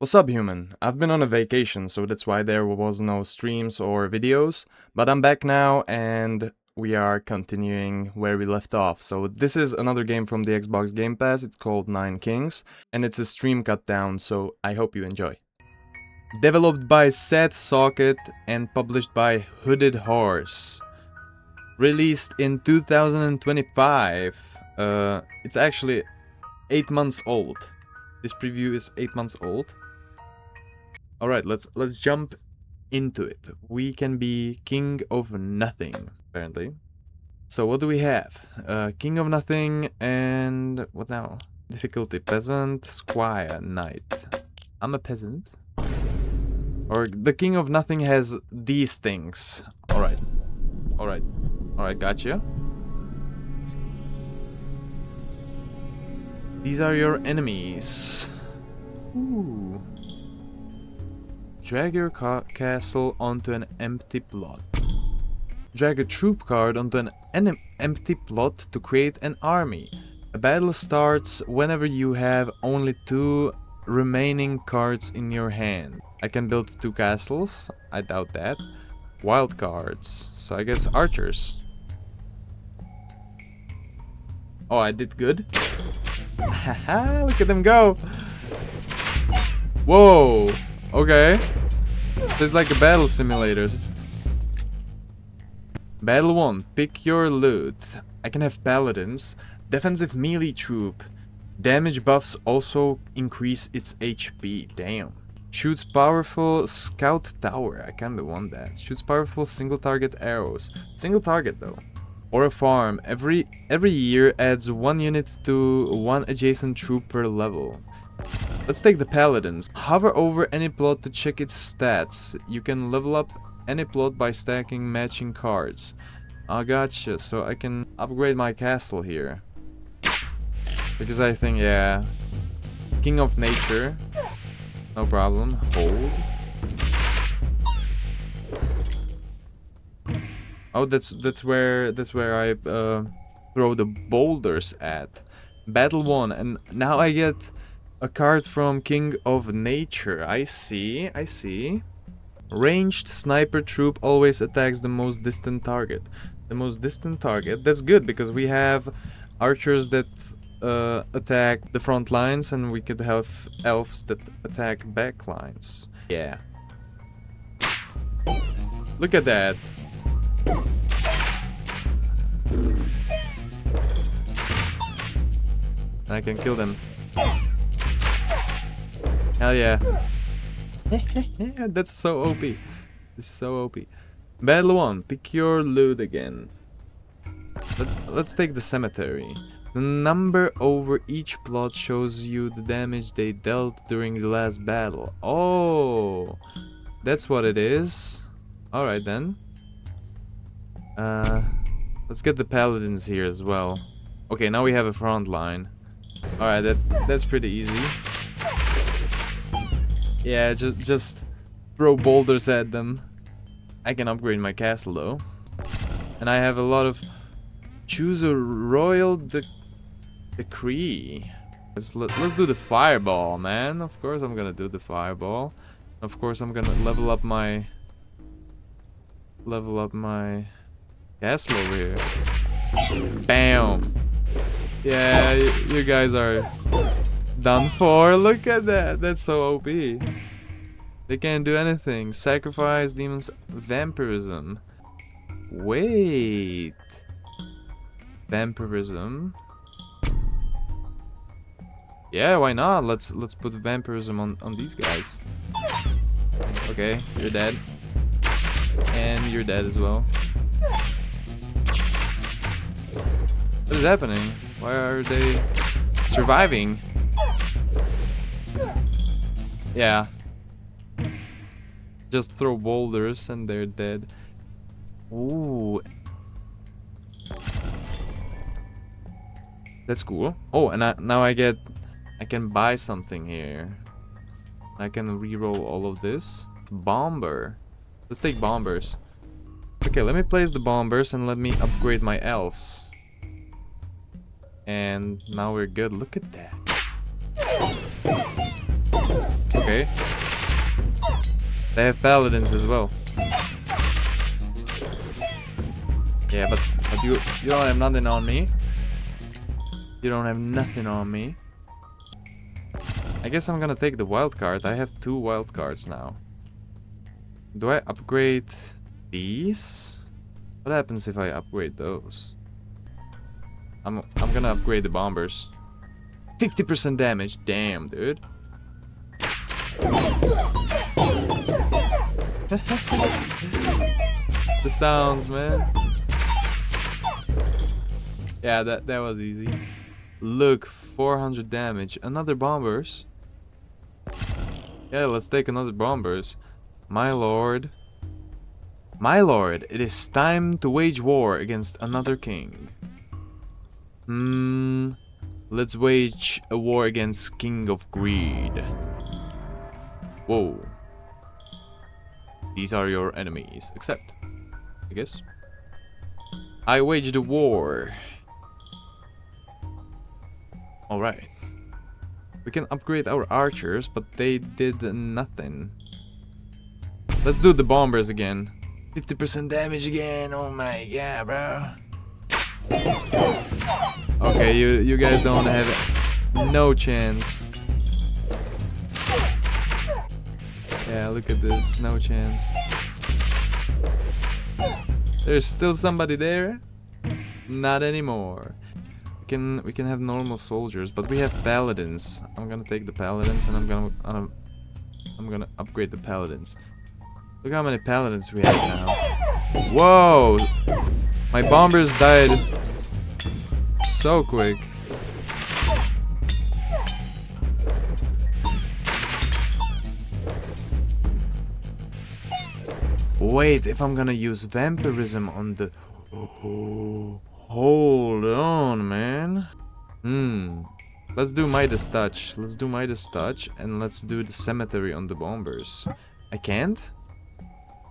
What's up, human? I've been on a vacation, so that's why there was no streams or videos, but I'm back now and we are continuing where we left off. So this is another game from the Xbox Gamepass. It's called Nine Kings, and it's a stream cut down, so I hope you enjoy. Developed by Set Socket and published by Hooded Horse. Released in 2025. It's actually 8 months old. This preview is 8 months old. Alright, let's jump into it. We can be King of Nothing, apparently. So what do we have? King of Nothing and... what now? Difficulty, Peasant, Squire, Knight. I'm a peasant. Or the King of Nothing has these things. Alright. Alright. Alright, gotcha. These are your enemies. Ooh. Drag your castle onto an empty plot. Drag a troop card onto an empty plot to create an army. A battle starts whenever you have only 2 remaining cards in your hand. I can build 2 castles. I doubt that. Wild cards. So I guess archers. Oh, I did good. Haha, look at them go. Whoa. Okay. It's like a battle simulator. Battle 1. Pick your loot. I can have paladins. Defensive melee troop. Damage buffs also increase its HP. Damn. Shoots powerful scout tower. I kinda want that. Shoots powerful single target arrows. Single target though. Or a farm. Every year adds 1 unit to 1 adjacent troop per level. Let's take the paladins. Hover over any plot to check its stats. You can level up any plot by stacking matching cards. I gotcha. So I can upgrade my castle here. Because I think, yeah, King of Nature. No problem. Hold. Oh, that's where I throw the boulders at. Battle 1, and now I get a card from King of Nature. I see. Ranged sniper troop always attacks the most distant target. The most distant target. That's good because we have archers that attack the front lines, and we could have elves that attack back lines. Yeah. Look at that. And I can kill them. Hell yeah. That's so OP. This is so OP. Battle 1. Pick your loot again. Let's take the cemetery. The number over each plot shows you the damage they dealt during the last battle. Oh, that's what it is. Alright then. Let's get the paladins here as well. Okay, now we have a front line. Alright, that's pretty easy. Yeah, just throw boulders at them. I can upgrade my castle though. And I have a lot of... Choose a royal decree. Let's do the fireball, man. Of course I'm gonna do the fireball. Of course I'm gonna level up my castle over here. Bam! Yeah, you guys are done for. Look at that. That's so OP. They can't do anything. Sacrifice demons, vampirism. Wait. Vampirism. Yeah, why not? Let's put vampirism on these guys. Okay, you're dead. And you're dead as well. What is happening? Why are they surviving? Yeah. Just throw boulders and they're dead. Ooh. That's cool. Oh, and now I can buy something here. I can reroll all of this. Bomber. Let's take bombers. Okay, let me place the bombers and let me upgrade my elves. And now we're good. Look at that. Okay. They have paladins as well. Yeah, but you don't have nothing on me. You don't have nothing on me. I guess I'm gonna take the wild card. I have 2 wild cards now. Do I upgrade these? What happens if I upgrade those? I'm gonna upgrade the bombers. 50% damage. Damn, dude. The sounds, man. Yeah, that was easy. Look, 400 damage. Another bombers. Yeah, let's take another bombers. My lord. My lord, it is time to wage war against another king. Let's wage a war against King of Greed. Whoa. These are your enemies. Accept, I guess. I waged a war. Alright. We can upgrade our archers, but they did nothing. Let's do the bombers again. 50% damage again. Oh my god, bro. Okay, you guys don't have no chance. Yeah, look at this. No chance. There's still somebody there? Not anymore. We can have normal soldiers, but we have paladins. I'm gonna take the paladins, and I'm gonna upgrade the paladins. Look how many paladins we have now. Whoa! My bombers died so quick. Wait, if I'm gonna use vampirism on the... Oh, hold on, man. Let's do Midas Touch. Let's do Midas Touch, and let's do the cemetery on the bombers. I can't?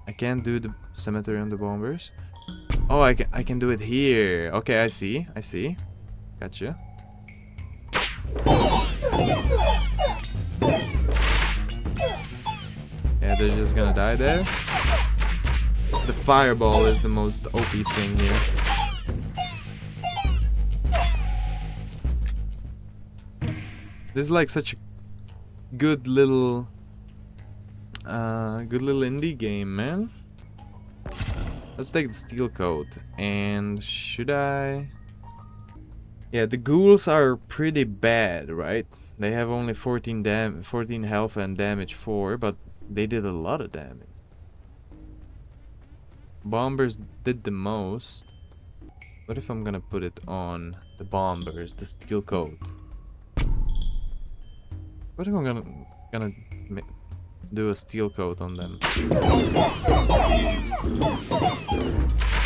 I can't do the cemetery on the bombers? Oh, I can do it here. Okay, I see. I see. Gotcha. Yeah, they're just gonna die there. The fireball is the most OP thing here. This is like such a good little indie game, man. Let's take the steel coat. And should I? Yeah, the ghouls are pretty bad, right? They have only 14 health and damage 4, but they did a lot of damage. Bombers did the most. What if I'm gonna put it on the bombers, the steel coat? What if I'm gonna do a steel coat on them?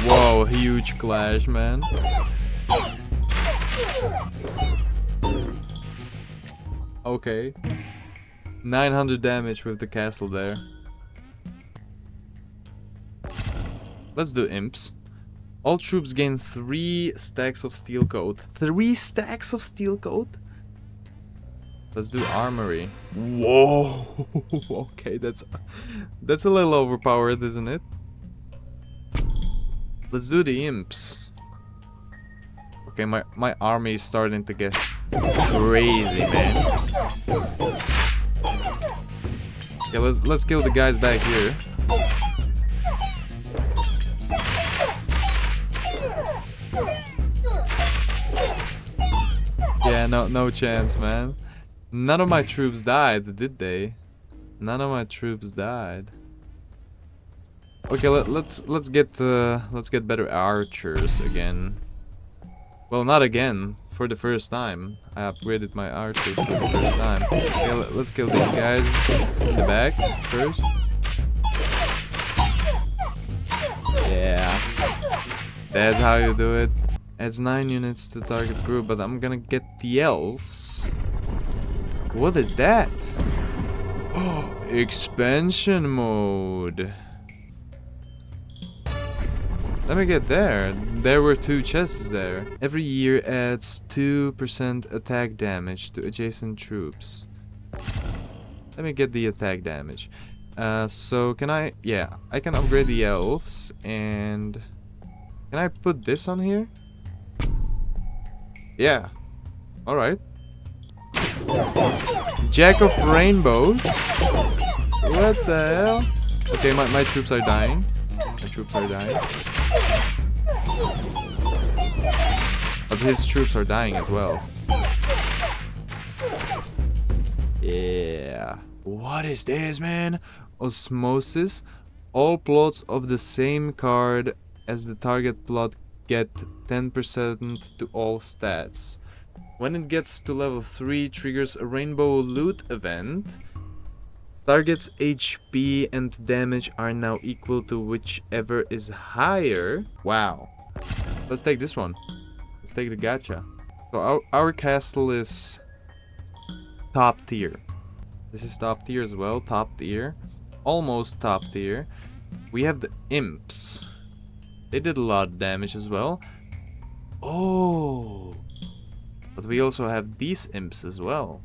Whoa, huge clash, man. Okay. 900 damage with the castle there. Let's do imps. All troops gain 3 stacks of steel coat. 3 stacks of steel coat? Let's do armory. Whoa! Okay, that's a little overpowered, isn't it? Let's do the imps. Okay, my army is starting to get crazy, man. Okay, let's kill the guys back here. Yeah, no chance, man. None of my troops died, did they? None of my troops died. Okay, let's get better archers again. Well, not again. For the first time, I upgraded my archers for the first time. Okay, let's kill these guys in the back first. Yeah, that's how you do it. Adds 9 units to target group, but I'm gonna get the elves. What is that? Oh, expansion mode. Let me get there. There were 2 chests there. Every year adds 2% attack damage to adjacent troops. Let me get the attack damage. So can I... Yeah, I can upgrade the elves. And... Can I put this on here? Yeah. Alright. Jack of Rainbows. What the hell? Okay, my troops are dying. My troops are dying. But his troops are dying as well. Yeah. What is this, man? Osmosis. All plots of the same card as the target plot get 10% to all stats. When it gets to level 3, triggers a rainbow loot event. Target's HP and damage are now equal to whichever is higher. Wow. Let's take this one. Let's take the gacha. So our castle is top tier. This is top tier as well. Top tier. Almost top tier. We have the imps. They did a lot of damage as well. Oh. But we also have these imps as well.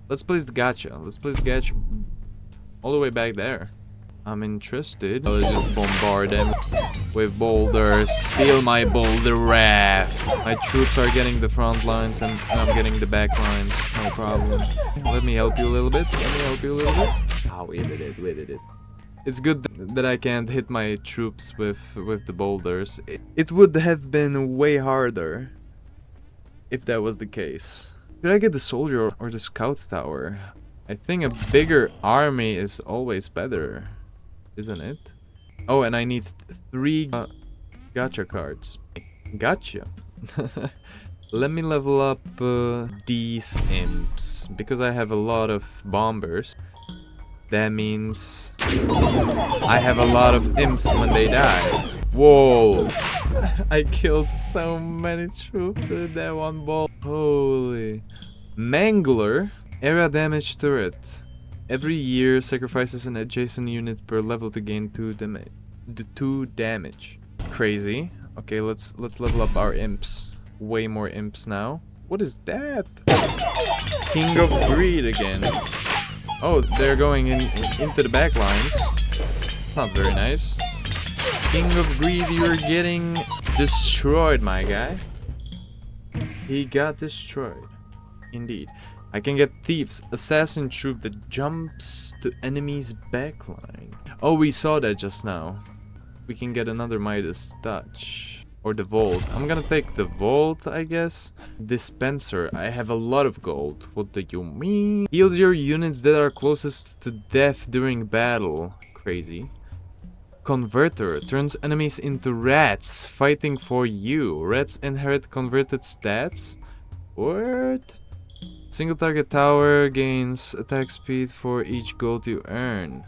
Let's place the gacha. Let's place the gacha all the way back there. I'm interested. Let's just bombard them with boulders. Steal my boulder raft. My troops are getting the front lines and I'm getting the back lines. No problem. Let me help you a little bit. Let me help you a little bit. Oh, we did it. We did it. It's good that I can't hit my troops with the boulders. It would have been way harder if that was the case. Should I get the soldier or the scout tower? I think a bigger army is always better, isn't it? Oh, and I need 3 gacha cards. Gotcha. Let me level up these imps, because I have a lot of bombers. That means I have a lot of imps when they die. Whoa! I killed so many troops with that one ball. Holy. Mangler. Area damage turret. Every year sacrifices an adjacent unit per level to gain 2 damage. Crazy. Okay, let's level up our imps. Way more imps now. What is that? King of Greed again. Oh, they're going into the back lines. It's not very nice. King of Greed, you're getting destroyed, my guy. He got destroyed. Indeed. I can get Thieves, Assassin Troop that jumps to enemy's backline. Oh, we saw that just now. We can get another Midas Touch. Or the Vault. I'm gonna take the Vault, I guess. Dispenser. I have a lot of gold. What do you mean? Heals your units that are closest to death during battle. Crazy. Converter. Turns enemies into rats fighting for you. Rats inherit converted stats. What? Single target tower gains attack speed for each gold you earn.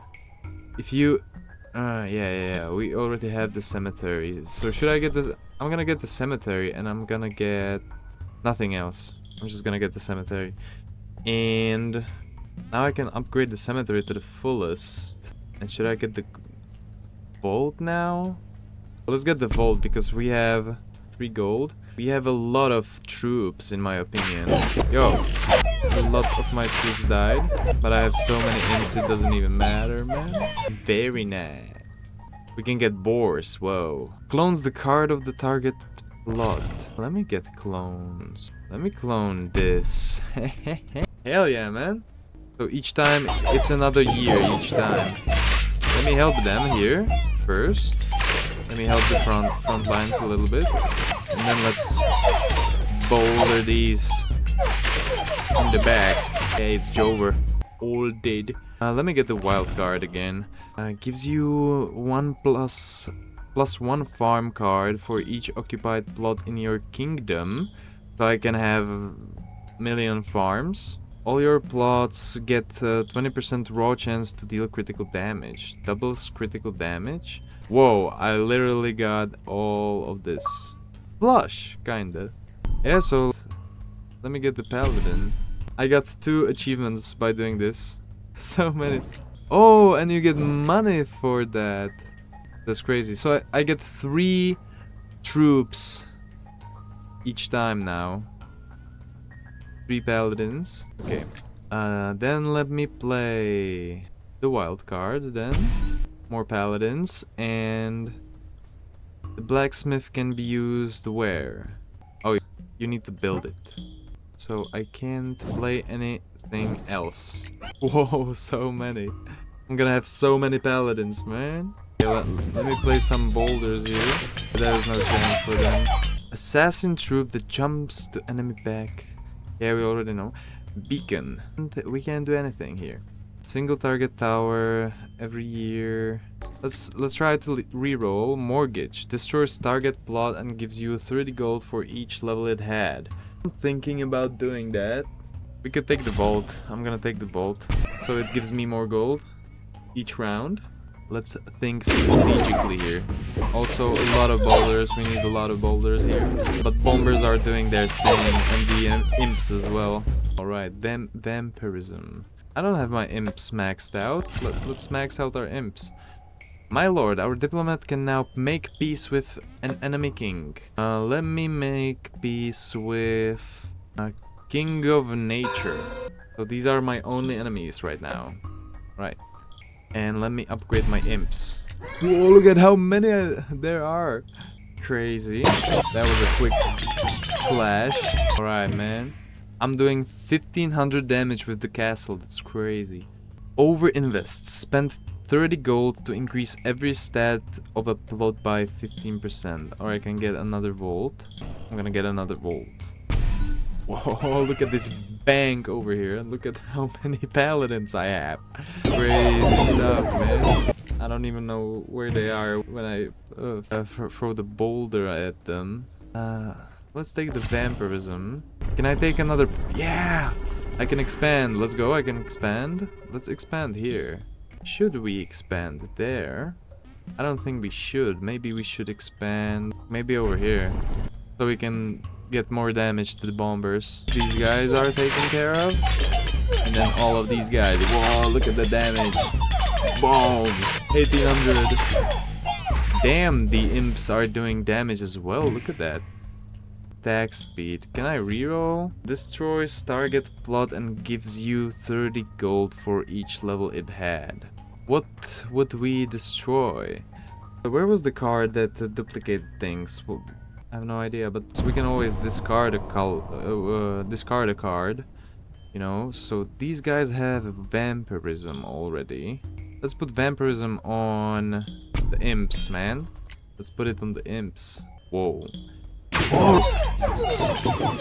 If you... yeah. We already have the cemetery. So should I get this? I'm gonna get the cemetery and I'm gonna get nothing else. I'm just gonna get the cemetery. And now I can upgrade the cemetery to the fullest. And should I get the vault now? Well, let's get the vault because we have 3 gold. We have a lot of troops in my opinion. Yo, a lot of my troops died. But I have so many imps it doesn't even matter, man. Very nice. We can get boars, whoa. Clones the card of the target plot. Let me get clones. Let me clone this. Hell yeah, man. So each time, it's another year each time. Let me help them here first. Let me help the front lines a little bit. And then let's boulder these in the back. Okay, it's Jover. All dead. Let me get the wild card again. Gives you 1+1 farm card for each occupied plot in your kingdom. So I can have a million farms. All your plots get 20% raw chance to deal critical damage. Doubles critical damage. Whoa, I literally got all of this. Flush, kinda. Yeah, so let me get the paladin. I got 2 achievements by doing this. So many. Oh, and you get money for that. That's crazy. So I get 3 troops each time now. 3 paladins. Okay. Then let me play the wild card then. More paladins, and the blacksmith can be used where? Oh, you need to build it. So I can't play anything else. Whoa, so many. I'm gonna have so many paladins, man. Okay, let me play some boulders here. There's no chance for them. Assassin troop that jumps to enemy back. Yeah, we already know. Beacon. We can't do anything here. Single target tower every year. Let's try to reroll. Mortgage destroys target plot and gives you 30 gold for each level it had. I'm thinking about doing that. We could take the vault. I'm gonna take the vault, so it gives me more gold each round. Let's think strategically here. Also, a lot of boulders. We need a lot of boulders here. But bombers are doing their thing, and the imps as well. Alright, vampirism. I don't have my imps maxed out. Let's max out our imps. My lord, our diplomat can now make peace with an enemy king. Let me make peace with a king of nature. So these are my only enemies right now. Right. And let me upgrade my imps. Whoa, look at how many there are. Crazy. That was a quick flash. Alright, man. I'm doing 1500 damage with the castle. That's crazy. Overinvest. Spend 30 gold to increase every stat of a plot by 15%. Or I can get another vault. I'm gonna get another vault. Whoa, look at this bank over here. Look at how many paladins I have. Crazy stuff, man. I don't even know where they are when I throw the boulder at them. Let's take the vampirism. Can I take another? Yeah! I can expand. Let's go. I can expand. Let's expand here. Should we expand there? I don't think we should. Maybe we should expand. Maybe over here. So we can get more damage to the bombers. These guys are taken care of. And then all of these guys. Whoa, look at the damage. Boom! 1800. Damn, the imps are doing damage as well. Look at that. Attack speed. Can I reroll? Destroys target plot and gives you 30 gold for each level it had. What would we destroy? Where was the card that duplicated things? Well, I have no idea, but we can always discard a card. You know, so these guys have vampirism already. Let's put vampirism on the imps, man. Let's put it on the imps. Whoa. Oh!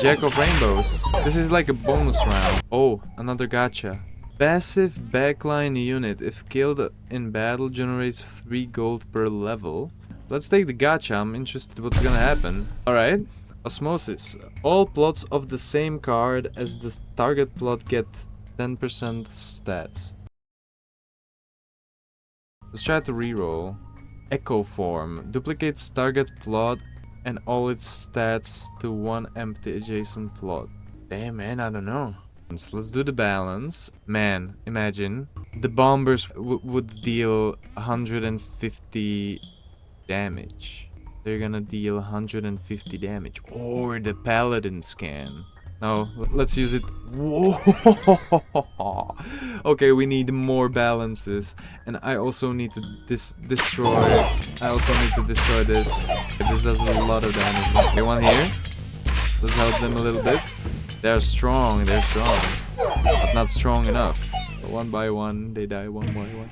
Jack of Rainbows. This is like a bonus round. Oh, another gacha. Passive backline unit, if killed in battle, generates 3 gold per level. Let's take the gacha. I'm interested what's gonna happen. Alright. Osmosis. All plots of the same card as the target plot get 10% stats. Let's try to reroll. Echo form. Duplicates target plot and all its stats to one empty adjacent plot. Damn, man, I don't know. Let's do the balance. Man, imagine. The bombers would deal 150 damage. They're gonna deal 150 damage. Or the paladins can. No, let's use it. Whoa! Okay, we need more balances. And I also need to destroy... I also need to destroy this. This does a lot of damage. Okay, one here. Let's help them a little bit. They're strong, but not strong enough. One by one, they die one by one.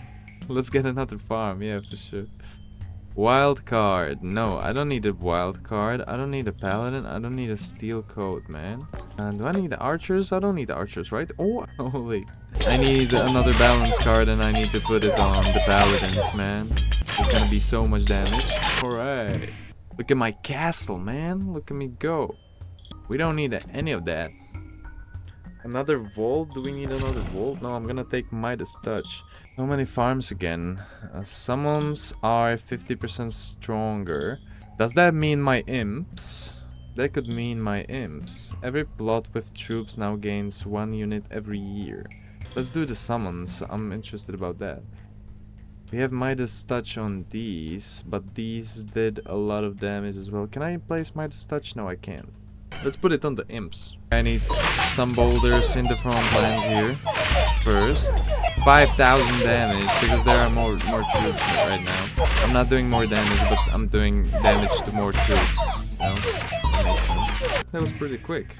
Let's get another farm, yeah, for sure. Wild card. No, I don't need a wild card. I don't need a paladin. I don't need a steel coat, man. Do I need archers? I don't need archers, right? Oh, holy. I need another balance card and I need to put it on the paladins, man. There's gonna be so much damage. Alright. Look at my castle, man. Look at me go. We don't need any of that. Another vault? Do we need another vault? No, I'm gonna take Midas Touch. So many farms again. Summons are 50% stronger. Does that mean my imps? That could mean my imps. Every plot with troops now gains 1 unit every year. Let's do the summons. I'm interested about that. We have Midas Touch on these, but these did a lot of damage as well. Can I place Midas Touch? No, I can't. Let's put it on the imps. I need some boulders in the front lines here. First. 5,000 damage, because there are more troops right now. I'm not doing more damage, but I'm doing damage to more troops. You know? That makes sense. That was pretty quick.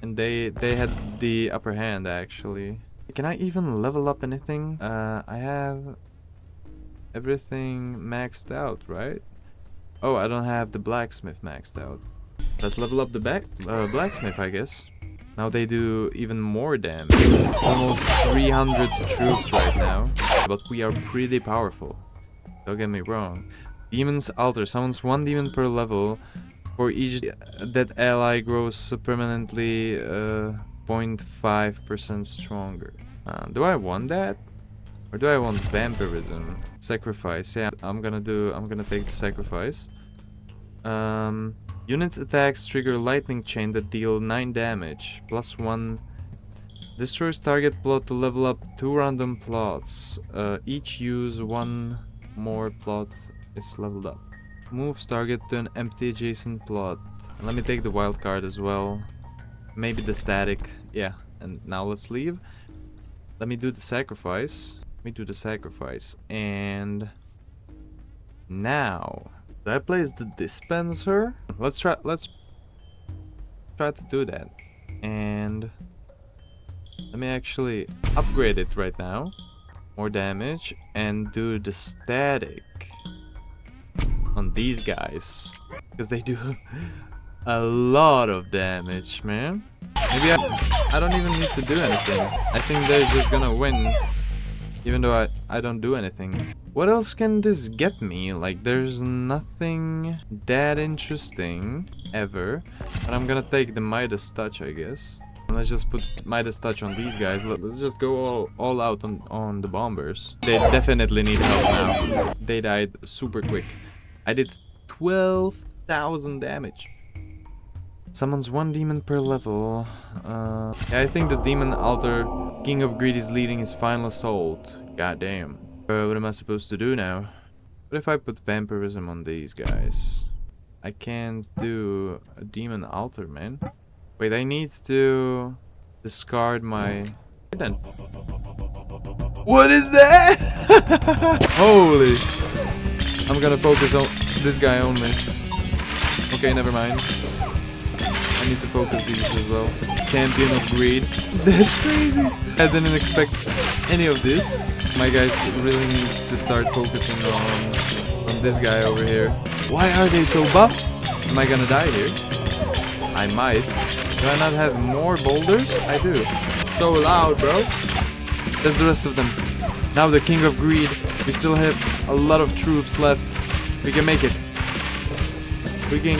And they had the upper hand, actually. Can I even level up anything? I have everything maxed out, right? Oh, I don't have the blacksmith maxed out. Let's level up the blacksmith, I guess. Now they do even more damage. Almost 300 troops right now. But we are pretty powerful. Don't get me wrong. Demon's Altar summons one demon per level. For each that ally grows permanently 0.5% stronger. Do I want that? Or do I want vampirism? Sacrifice. Yeah, I'm gonna take the sacrifice. Units attacks trigger lightning chain that deal 9 damage. +1. Destroys target plot to level up 2 random plots. Each use 1 more plot is leveled up. Moves target to an empty adjacent plot. Let me take the wild card as well. Maybe the static. Yeah, and now let's leave. Let me do the sacrifice. And now do I place the dispenser? Let's try to do that. And let me actually upgrade it right now. More damage, and do the static on these guys, because they do a lot of damage, man. Maybe I don't even need to do anything. I think they're just gonna win, even though I don't do anything. What else can this get me? Like, there's nothing that interesting ever. But I'm gonna take the Midas Touch, I guess. Let's just put Midas Touch on these guys. Let's just go all out on the bombers. They definitely need help now. They died super quick. I did 12,000 damage. Summons one demon per level. Yeah, I think the Demon Altar King of Greed is leading his final assault. God damn. What am I supposed to do now? What if I put vampirism on these guys? I can't do a Demon Altar, man. Wait, I need to discard my... Then. What is that? Holy! I'm gonna focus on this guy only. Okay, never mind. I need to focus these as well. Champion of Greed. That's crazy! I didn't expect any of this. My guys really need to start focusing on this guy over here. Why are they so buff? Am I gonna die here? I might. Do I not have more boulders? I do. So loud, bro. That's the rest of them. Now the King of Greed. We still have a lot of troops left. We can make it. We can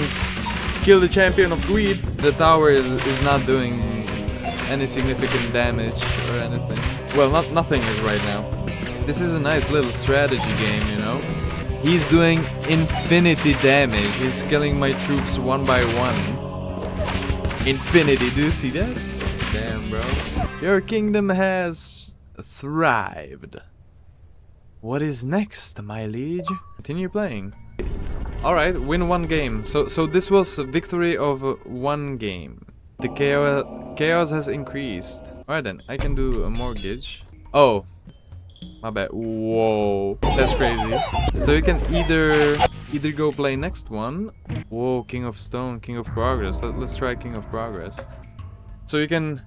kill the Champion of Greed. The tower is not doing any significant damage or anything. Well, nothing is right now. This is a nice little strategy game, you know. He's doing infinity damage. He's killing my troops one by one. Infinity, do you see that? Damn, bro. Your kingdom has thrived. What is next, my liege? Continue playing. Alright, win one game. So this was a victory of one game. The chaos has increased. Alright then, I can do a mortgage. Oh, my bad. Whoa, that's crazy. So you can either go play next one. Whoa, King of Stone, King of Progress. Let's try King of Progress. So you can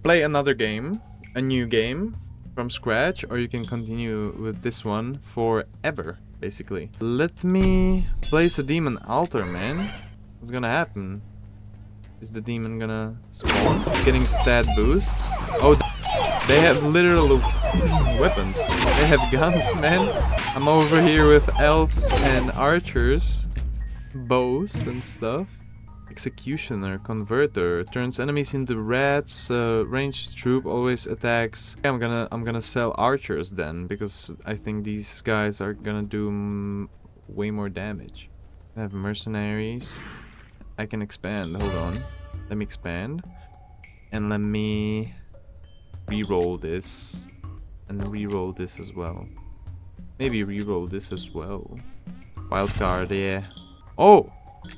play another game, a new game from scratch, or you can continue with this one forever, basically. Let me place a Demon Altar, man. What's gonna happen? Is the demon gonna spawn? Getting stat boosts. Oh, they have literal weapons. They have guns, man. I'm over here with elves and archers, bows and stuff. Executioner, Converter, turns enemies into rats. Ranged troop always attacks. I'm gonna sell archers then, because I think these guys are gonna do way more damage. I have mercenaries. I can expand. Hold on. Let me expand, and let me re-roll this, and re-roll this as well. Maybe re-roll this as well. Wildcard, yeah. Oh,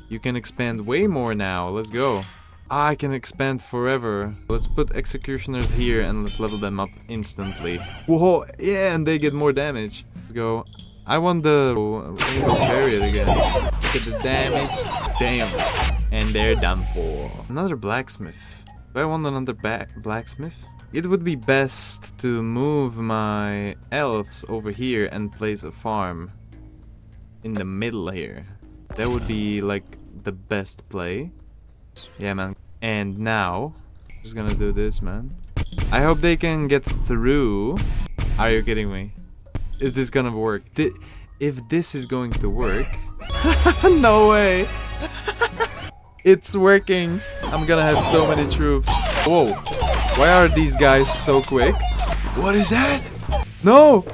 You can expand way more now. Let's go. I can expand forever. Let's put executioners here and let's level them up instantly. Whoa, yeah, and they get more damage. Let's go. I want the rainbow chariot again. Look at the damage. Damn. And they're done for. Another blacksmith. Do I want another blacksmith? It would be best to move my elves over here and place a farm in the middle here. That would be like the best play. Yeah, man. And now, just gonna do this, man. I hope they can get through. Are you kidding me? Is this gonna work? If this is going to work... No way! It's working! I'm gonna have so many troops. Whoa! Why are these guys so quick? What is that? No!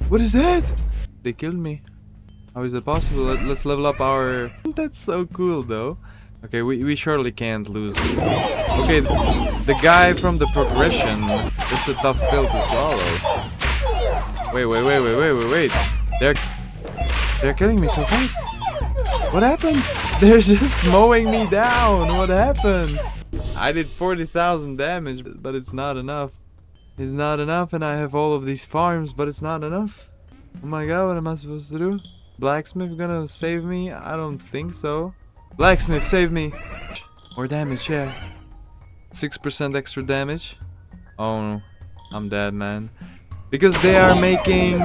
What is that? They killed me. How is that possible? Let's level up our... That's so cool, though. Okay, we surely can't lose. Okay, the guy from the progression, it's a tough pill to swallow. Wait. They're killing me so fast. What happened? They're just mowing me down. What happened? I did 40,000 damage, but it's not enough. It's not enough, and I have all of these farms, but it's not enough. Oh my god, what am I supposed to do? Blacksmith gonna save me? I don't think so. Blacksmith, save me! More damage, yeah. 6% extra damage. Oh no, I'm dead, man. Because they're making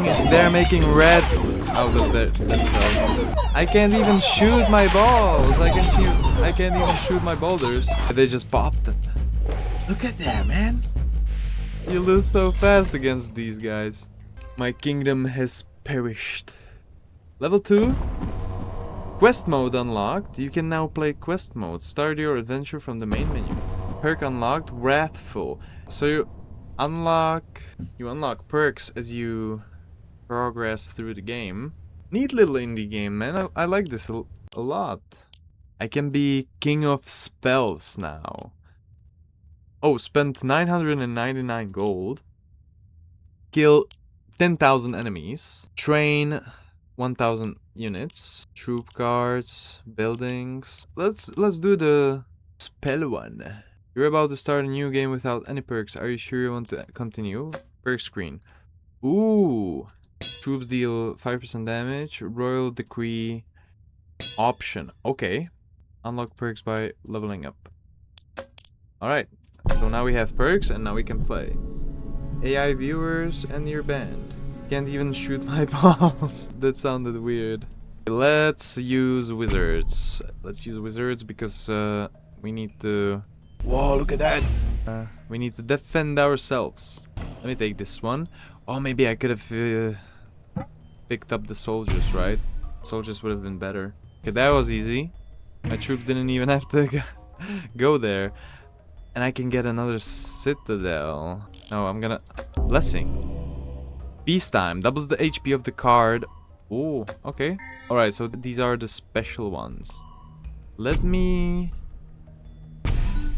rats out of themselves. I can't even shoot my balls. I can't even shoot my boulders. They just popped them. Look at that, man. You lose so fast against these guys. My kingdom has perished. Level 2. Quest mode unlocked. You can now play quest mode. Start your adventure from the main menu. Perk unlocked, Wrathful. So you unlock perks as you progress through the game. Neat little indie game, man. I like this a lot. I can be king of spells now. Oh, spend 999 gold. Kill 10,000 enemies. Train 1,000 units. Troop cards, buildings. Let's do the spell one. You're about to start a new game without any perks. Are you sure you want to continue? Perk screen. Ooh. Troops deal 5% damage. Royal Decree option. Okay. Unlock perks by leveling up. Alright. So now we have perks and now we can play. AI viewers and your band. Can't even shoot my balls. That sounded weird. Let's use wizards. Let's use wizards because we need to... Whoa, look at that! We need to defend ourselves. Let me take this one. Oh, maybe I could have picked up the soldiers, right? Soldiers would have been better. Okay, that was easy. My troops didn't even have to go there. And I can get another citadel. No, I'm gonna... Blessing. Beast time. Doubles the HP of the card. Oh, okay. Alright, so these are the special ones. Let me...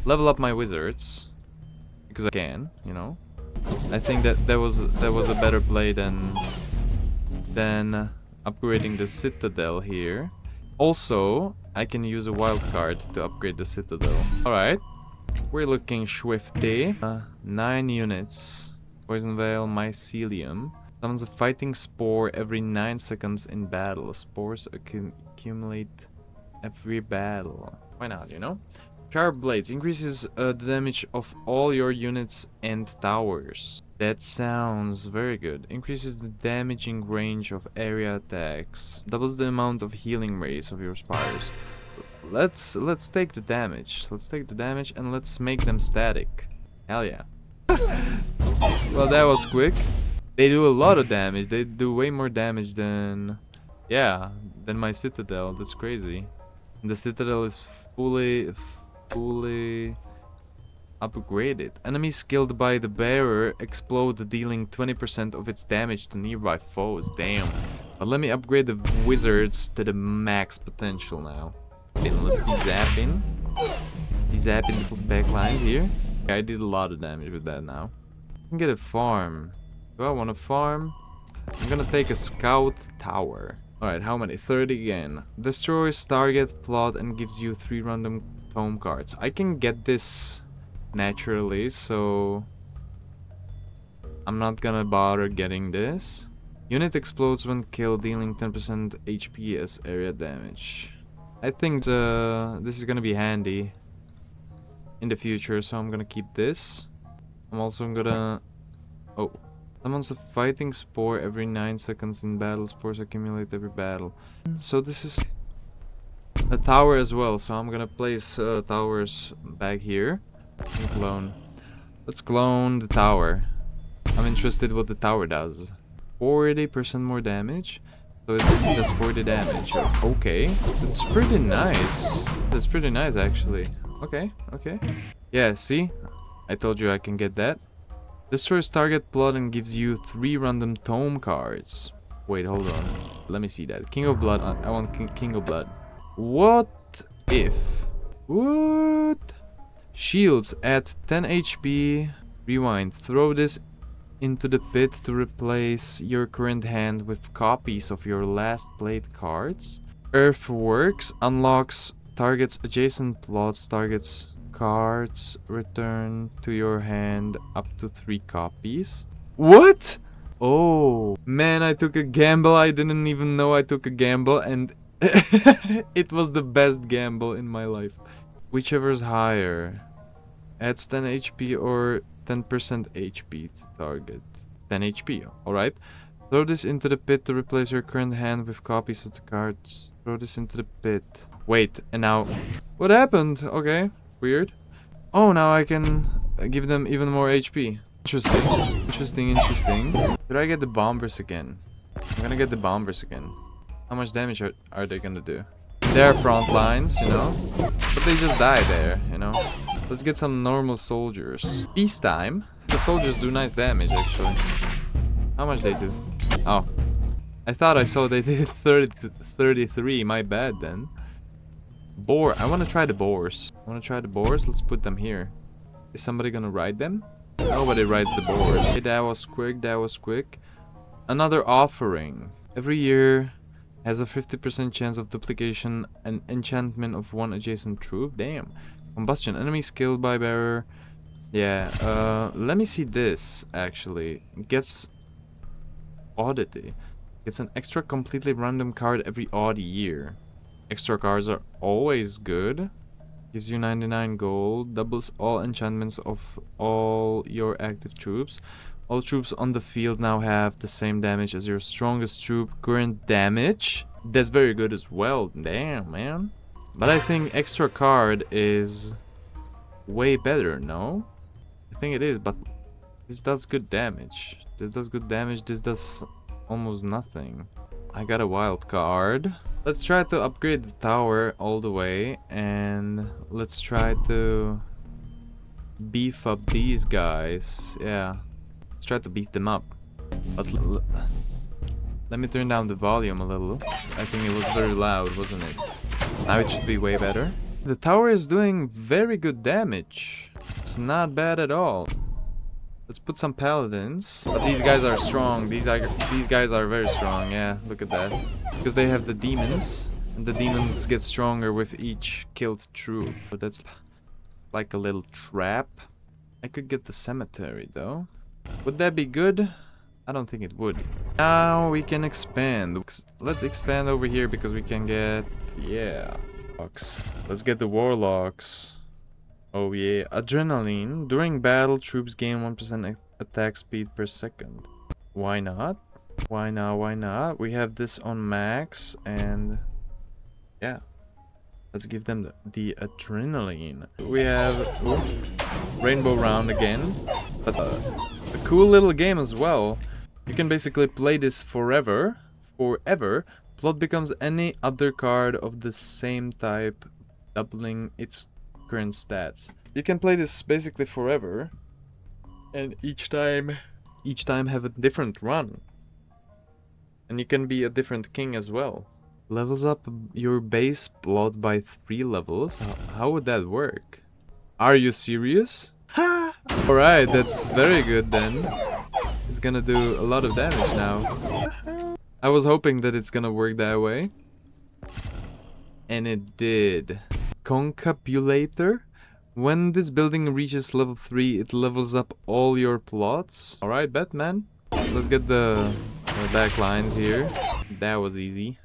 level up my wizards. Because I can, you know. I think that was a better play than upgrading the citadel here. Also, I can use a wild card to upgrade the citadel. Alright. We're looking swifty. 9 units. Poison Veil, Mycelium. Summons a fighting spore every 9 seconds in battle. Spores accumulate every battle. Why not, you know? Sharp Blades increases the damage of all your units and towers. That sounds very good. Increases the damaging range of area attacks. Doubles the amount of healing rays of your spires. Let's take the damage. Let's take the damage and let's make them static. Hell yeah. Well, that was quick. They do a lot of damage. They do way more damage than... yeah, than my citadel. That's crazy. And the citadel is fully upgraded. Enemies killed by the bearer explode, dealing 20% of its damage to nearby foes. Damn. But let me upgrade the wizards to the max potential now. Okay, let's be zapping. Be zapping the backlines here. Okay, I did a lot of damage with that now. I can get a farm. Do I want a farm? I'm gonna take a scout tower. Alright, how many? 30 again. Destroys target plot and gives you 3 random tome cards. I can get this naturally, so I'm not gonna bother getting this. Unit explodes when killed, dealing 10% HP as area damage. I think this is gonna be handy in the future, so I'm gonna keep this. I'm also gonna... Oh. Summons a fighting spore every 9 seconds in battle. Spores accumulate every battle. So this is a tower as well, so I'm gonna place towers back here. And clone. Let's clone the tower. I'm interested what the tower does. 40% more damage. So it does 40 damage. Okay. That's pretty nice. That's pretty nice actually. Okay, okay. Yeah, see? I told you I can get that. Destroys target plot and gives you 3 random tome cards. Wait, hold on. Let me see that. King of Blood. I want King of Blood. What if... What? Shields at 10 HP. Rewind. Throw this into the pit to replace your current hand with copies of your last played cards. Earthworks unlocks targets adjacent plots, targets cards, return to your hand up to 3 copies. What? Oh, man, I took a gamble. I didn't even know I took a gamble, and it was the best gamble in my life. Whichever's higher. Adds 10 HP or 10% HP to target. 10 HP, alright. Throw this into the pit to replace your current hand with copies of the cards. Throw this into the pit. Wait, and now... What happened? Okay, weird. Oh, now I can give them even more HP. Interesting, interesting, interesting. Did I get the bombers again? I'm gonna get the bombers again. How much damage are they gonna do? They're front lines, you know? But they just die there, you know? Let's get some normal soldiers. Peacetime. The soldiers do nice damage, actually. How much they do? Oh. I thought I saw they did 33. My bad, then. Boar. I want to try the boars. Let's put them here. Is somebody gonna ride them? Nobody rides the boars. Hey, that was quick. That was quick. Another offering. Every year has a 50% chance of duplication and enchantment of 1 adjacent troop. Damn. Combustion. Enemies killed by bearer. Yeah, let me see this, actually. It gets oddity. It's an extra completely random card every odd year. Extra cards are always good. Gives you 99 gold. Doubles all enchantments of all your active troops. All troops on the field now have the same damage as your strongest troop. Current damage. That's very good as well. Damn, man. But I think extra card is way better, no? I think it is, but this does good damage. This does almost nothing. I got a wild card. Let's try to upgrade the tower all the way, and let's try to beef up these guys. Yeah, let's try to beef them up. But let me turn down the volume a little. I think it was very loud, wasn't it? Now it should be way better. The tower is doing very good damage. It's not bad at all. Let's put some paladins. But these guys are strong. These guys are very strong. Yeah, look at that. Because they have the demons. And the demons get stronger with each killed troop. But that's like a little trap. I could get the cemetery though. Would that be good? I don't think it would. Now we can expand. Let's expand over here because we can get... Yeah. Let's get the warlocks. Oh yeah. Adrenaline. During battle, troops gain 1% attack speed per second. Why not? Why not? We have this on max and... Yeah. Let's give them the adrenaline. We have... Ooh, Rainbow Round again. But a cool little game as well. You can basically play this forever. Plot becomes any other card of the same type, doubling its current stats. You can play this basically forever, and each time have a different run. And you can be a different king as well. Levels up your base plot by 3 levels? How would that work? Are you serious? Ha! Alright, that's very good then. It's gonna do a lot of damage now. I was hoping that it's gonna work that way. And it did. Concapulator. When this building reaches level 3, it levels up all your plots. Alright, Batman. Let's get the back lines here. That was easy.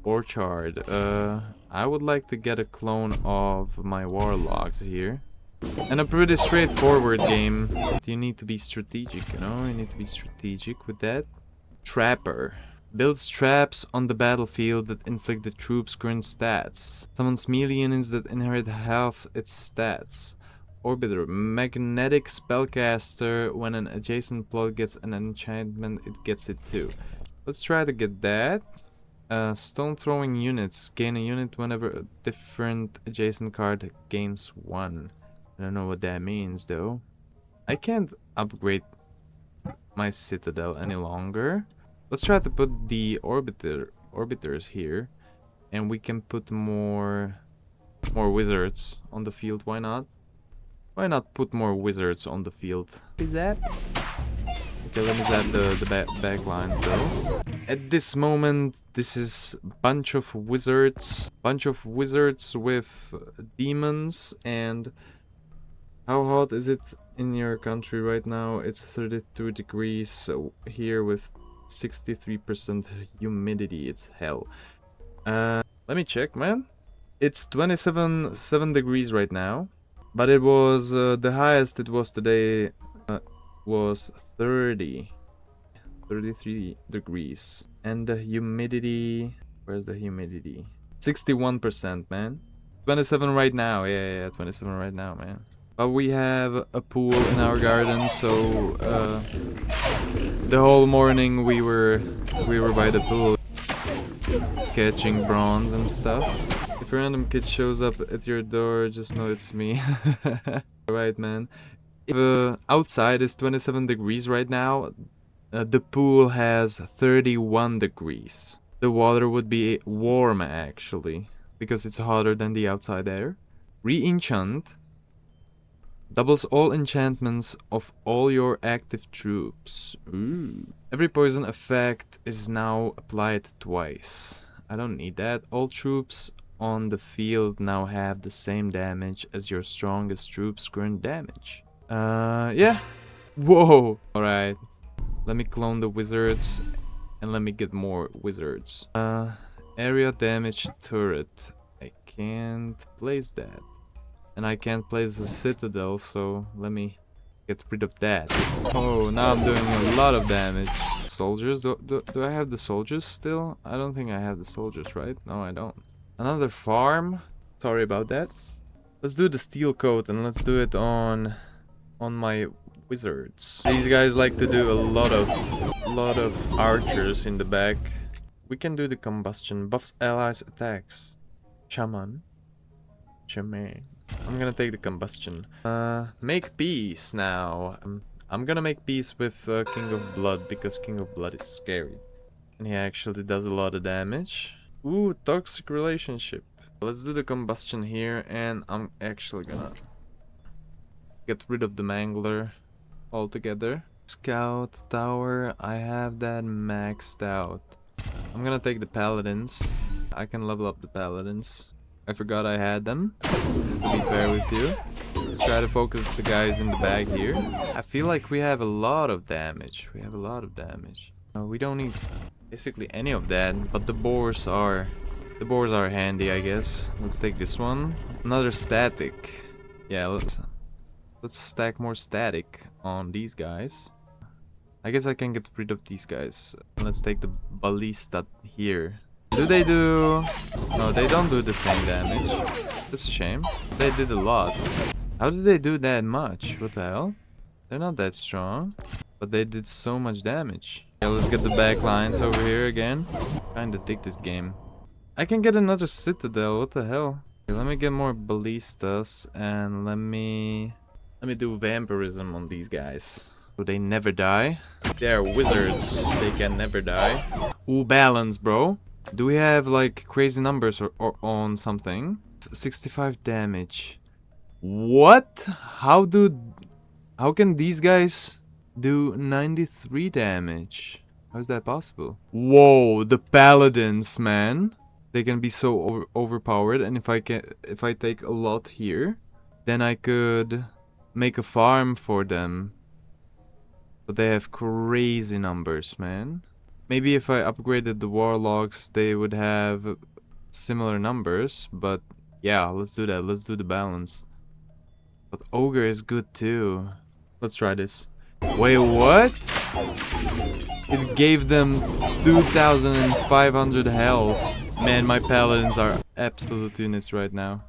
Orchard. I would like to get a clone of my warlocks here. And a pretty straightforward game. You need to be strategic, you know? You need to be strategic with that. Trapper. Builds traps on the battlefield that inflict the troops' current stats. Summons melee units that inherit half its stats. Orbiter. Magnetic spellcaster. When an adjacent plot gets an enchantment, it gets it too. Let's try to get that. Stone throwing units. Gain a unit whenever a different adjacent card gains 1. I don't know what that means though. I can't upgrade my citadel any longer. Let's try to put the orbiters here, and we can put more wizards on the field. Why not? Why not put more wizards on the field? Is that? Okay, let me zap the back lines though. At this moment, this is a bunch of wizards with demons. And how hot is it in your country right now? It's 32 degrees here with 63% humidity. It's hell. Let me check, man. It's 27 degrees right now, but it was the highest it was today was 33 degrees. And the humidity, where's the humidity? 61%, man. 27 right now. Yeah, 27 right now, man. But we have a pool in our garden, so the whole morning we were by the pool catching bronze and stuff. If a random kid shows up at your door, just know it's me. Right, man. If outside is 27 degrees right now, the pool has 31 degrees. The water would be warm actually, because it's hotter than the outside air. Re-enchant. Doubles all enchantments of all your active troops. Ooh. Every poison effect is now applied twice. I don't need that. All troops on the field now have the same damage as your strongest troops' current damage. Yeah. Whoa. Alright. Let me clone the wizards and let me get more wizards. Area damage turret. I can't place that. And I can't place a citadel, so let me get rid of that. Oh, now I'm doing a lot of damage. Soldiers? Do I have the soldiers still? I don't think I have the soldiers, right? No, I don't. Another farm? Sorry about that. Let's do the steel coat and let's do it on my wizards. These guys like to do a lot of archers in the back. We can do the combustion. Buffs allies attacks. Shaman. I'm gonna take the combustion. Make peace now. I'm gonna make peace with King of Blood because King of Blood is scary. And he actually does a lot of damage. Ooh, toxic relationship. Let's do the combustion here, and I'm actually gonna get rid of the Mangler altogether. Scout tower, I have that maxed out. I'm gonna take the paladins. I can level up the paladins. I forgot I had them, to be fair with you. Let's try to focus the guys in the back here. I feel like we have a lot of damage. We don't need basically any of that, but the boars are handy, I guess. Let's take this one. Another static. Yeah, let's stack more static on these guys. I guess I can get rid of these guys. Let's take the ballista here. Do they do... No, they don't do the same damage. That's a shame. They did a lot. How did they do that much? What the hell? They're not that strong. But they did so much damage. Yeah, let's get the back lines over here again. Kinda dig this game. I can get another citadel. What the hell? Okay, let me get more ballistas. And let me do vampirism on these guys. So they never die. They're wizards. They can never die. Ooh, balance, bro. Do we have like crazy numbers or on something? 65 damage. What? How can these guys do 93 damage? How is that possible? Whoa, the paladins, man. They can be so overpowered, and if I take a lot here, then I could make a farm for them. But they have crazy numbers, man. Maybe if I upgraded the warlocks, they would have similar numbers, but yeah, let's do that. Let's do the balance. But ogre is good too. Let's try this. Wait, what? It gave them 2,500 health. Man, my paladins are absolute units right now.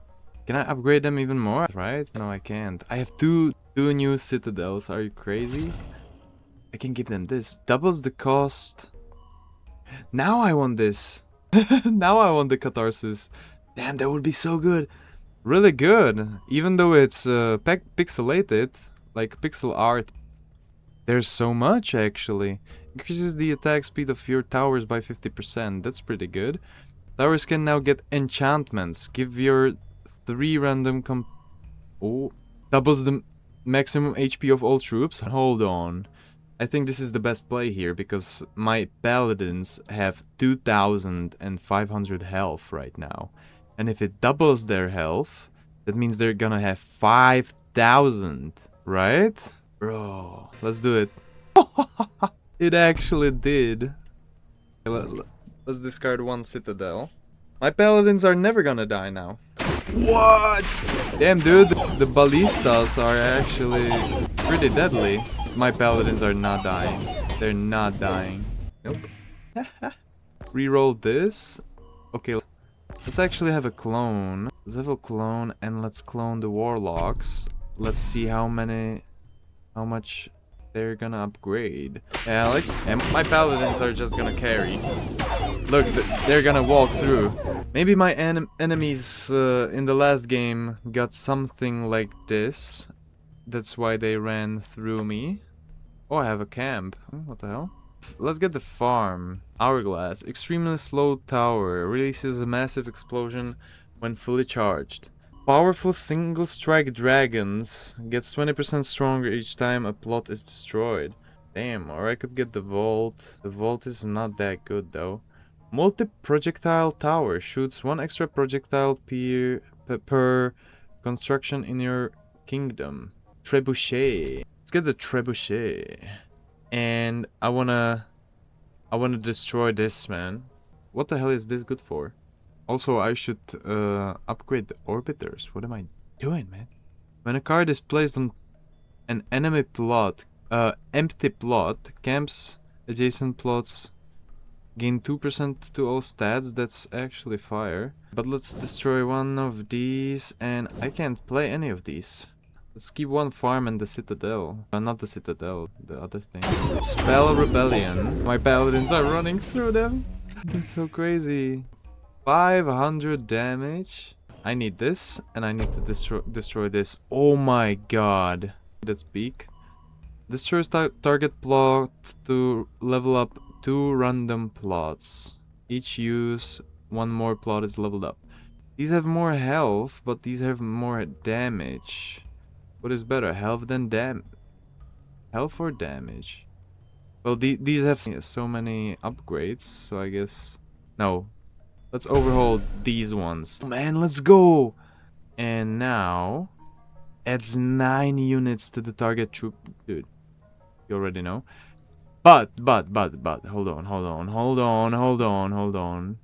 Can I upgrade them even more? Right? No, I can't. I have two new citadels. Are you crazy? I can give them this. Doubles the cost. Now I want this. Now I want the catharsis. Damn, that would be so good. Really good. Even though it's pixelated, like pixel art. There's so much actually. Increases the attack speed of your towers by 50%. That's pretty good. Towers can now get enchantments. Give your 3 random doubles the maximum HP of all troops. Hold on. I think this is the best play here because my paladins have 2,500 health right now. And if it doubles their health, that means they're gonna have 5,000, right? Bro, let's do it. It actually did. Let's discard 1 citadel. My paladins are never gonna die now. What? Damn, dude, the ballistas are actually pretty deadly. My paladins are not dying. They're not dying. Nope. Reroll this. Okay, let's actually have a clone. Let's have a clone and let's clone the warlocks. Let's see how much they're gonna upgrade. Yeah, like, and my paladins are just gonna carry. Look, they're gonna walk through. Maybe my enemies in the last game got something like this. That's why they ran through me. Oh, I have a camp. What the hell? Let's get the farm. Hourglass. Extremely slow tower. Releases a massive explosion when fully charged. Powerful single strike dragons. Gets 20% stronger each time a plot is destroyed. Damn, or I could get the vault. The vault is not that good though. Multi-projectile tower. Shoots 1 extra projectile per construction in your kingdom. Trebuchet. Let's get the trebuchet. And I wanna destroy this, man. What the hell is this good for? Also, I should upgrade the orbiters. What am I doing, man? When a card is placed on an enemy plot, empty plot, camps adjacent plots gain 2% to all stats. That's actually fire. But let's destroy 1 of these, and I can't play any of these. Let's keep 1 farm and the citadel. Not the citadel, the other thing. Spell Rebellion. My paladins are running through them. That's so crazy. 500 damage. I need this, and I need to destroy this. Oh my god. That's peak. Destroys target plot to level up 2 random plots. Each use 1 more plot is leveled up. These have more health, but these have more damage. What is better, health than health or damage? Well, these have so many upgrades, so I guess... No. Let's overhaul these ones. Man, let's go! And now... adds 9 units to the target troop. Dude, you already know. But, hold on.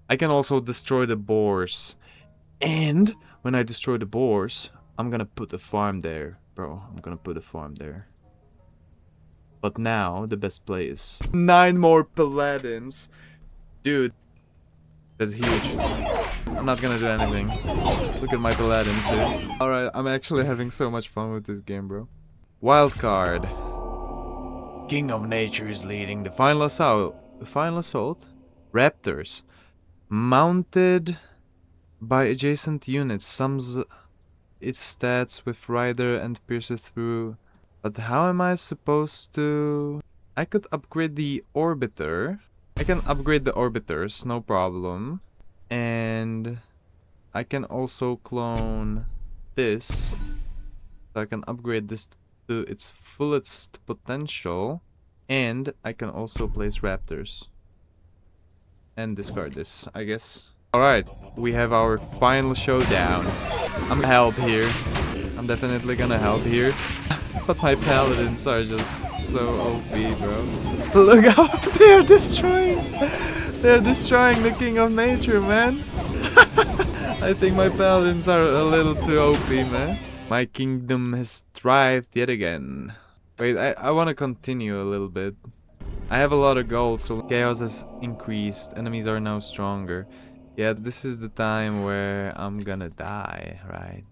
I can also destroy the boars. And when I destroy the boars, I'm gonna put a farm there. Bro, I'm gonna put a farm there. But now, the best play is 9 more paladins. Dude, that's huge. I'm not gonna do anything. Look at my paladins, dude. Alright, I'm actually having so much fun with this game, bro. Wild card. King of Nature is leading the final assault. The final assault? Raptors. Mounted by adjacent units. Sums its stats with Rider and pierces through. But how am I supposed to... I could upgrade the Orbiter. I can upgrade the Orbiters, no problem. And I can also clone this. So I can upgrade this to its fullest potential. And I can also place raptors. And discard this, I guess. Alright, we have our final showdown. I'm gonna help here. I'm definitely gonna help here. But my paladins are just so OP, bro. Look how they're destroying! They're destroying the king of nature, man! I think my paladins are a little too OP, man. My kingdom has thrived yet again. Wait, I wanna continue a little bit. I have a lot of gold, so chaos has increased. Enemies are now stronger. Yeah, this is the time where I'm gonna die, right?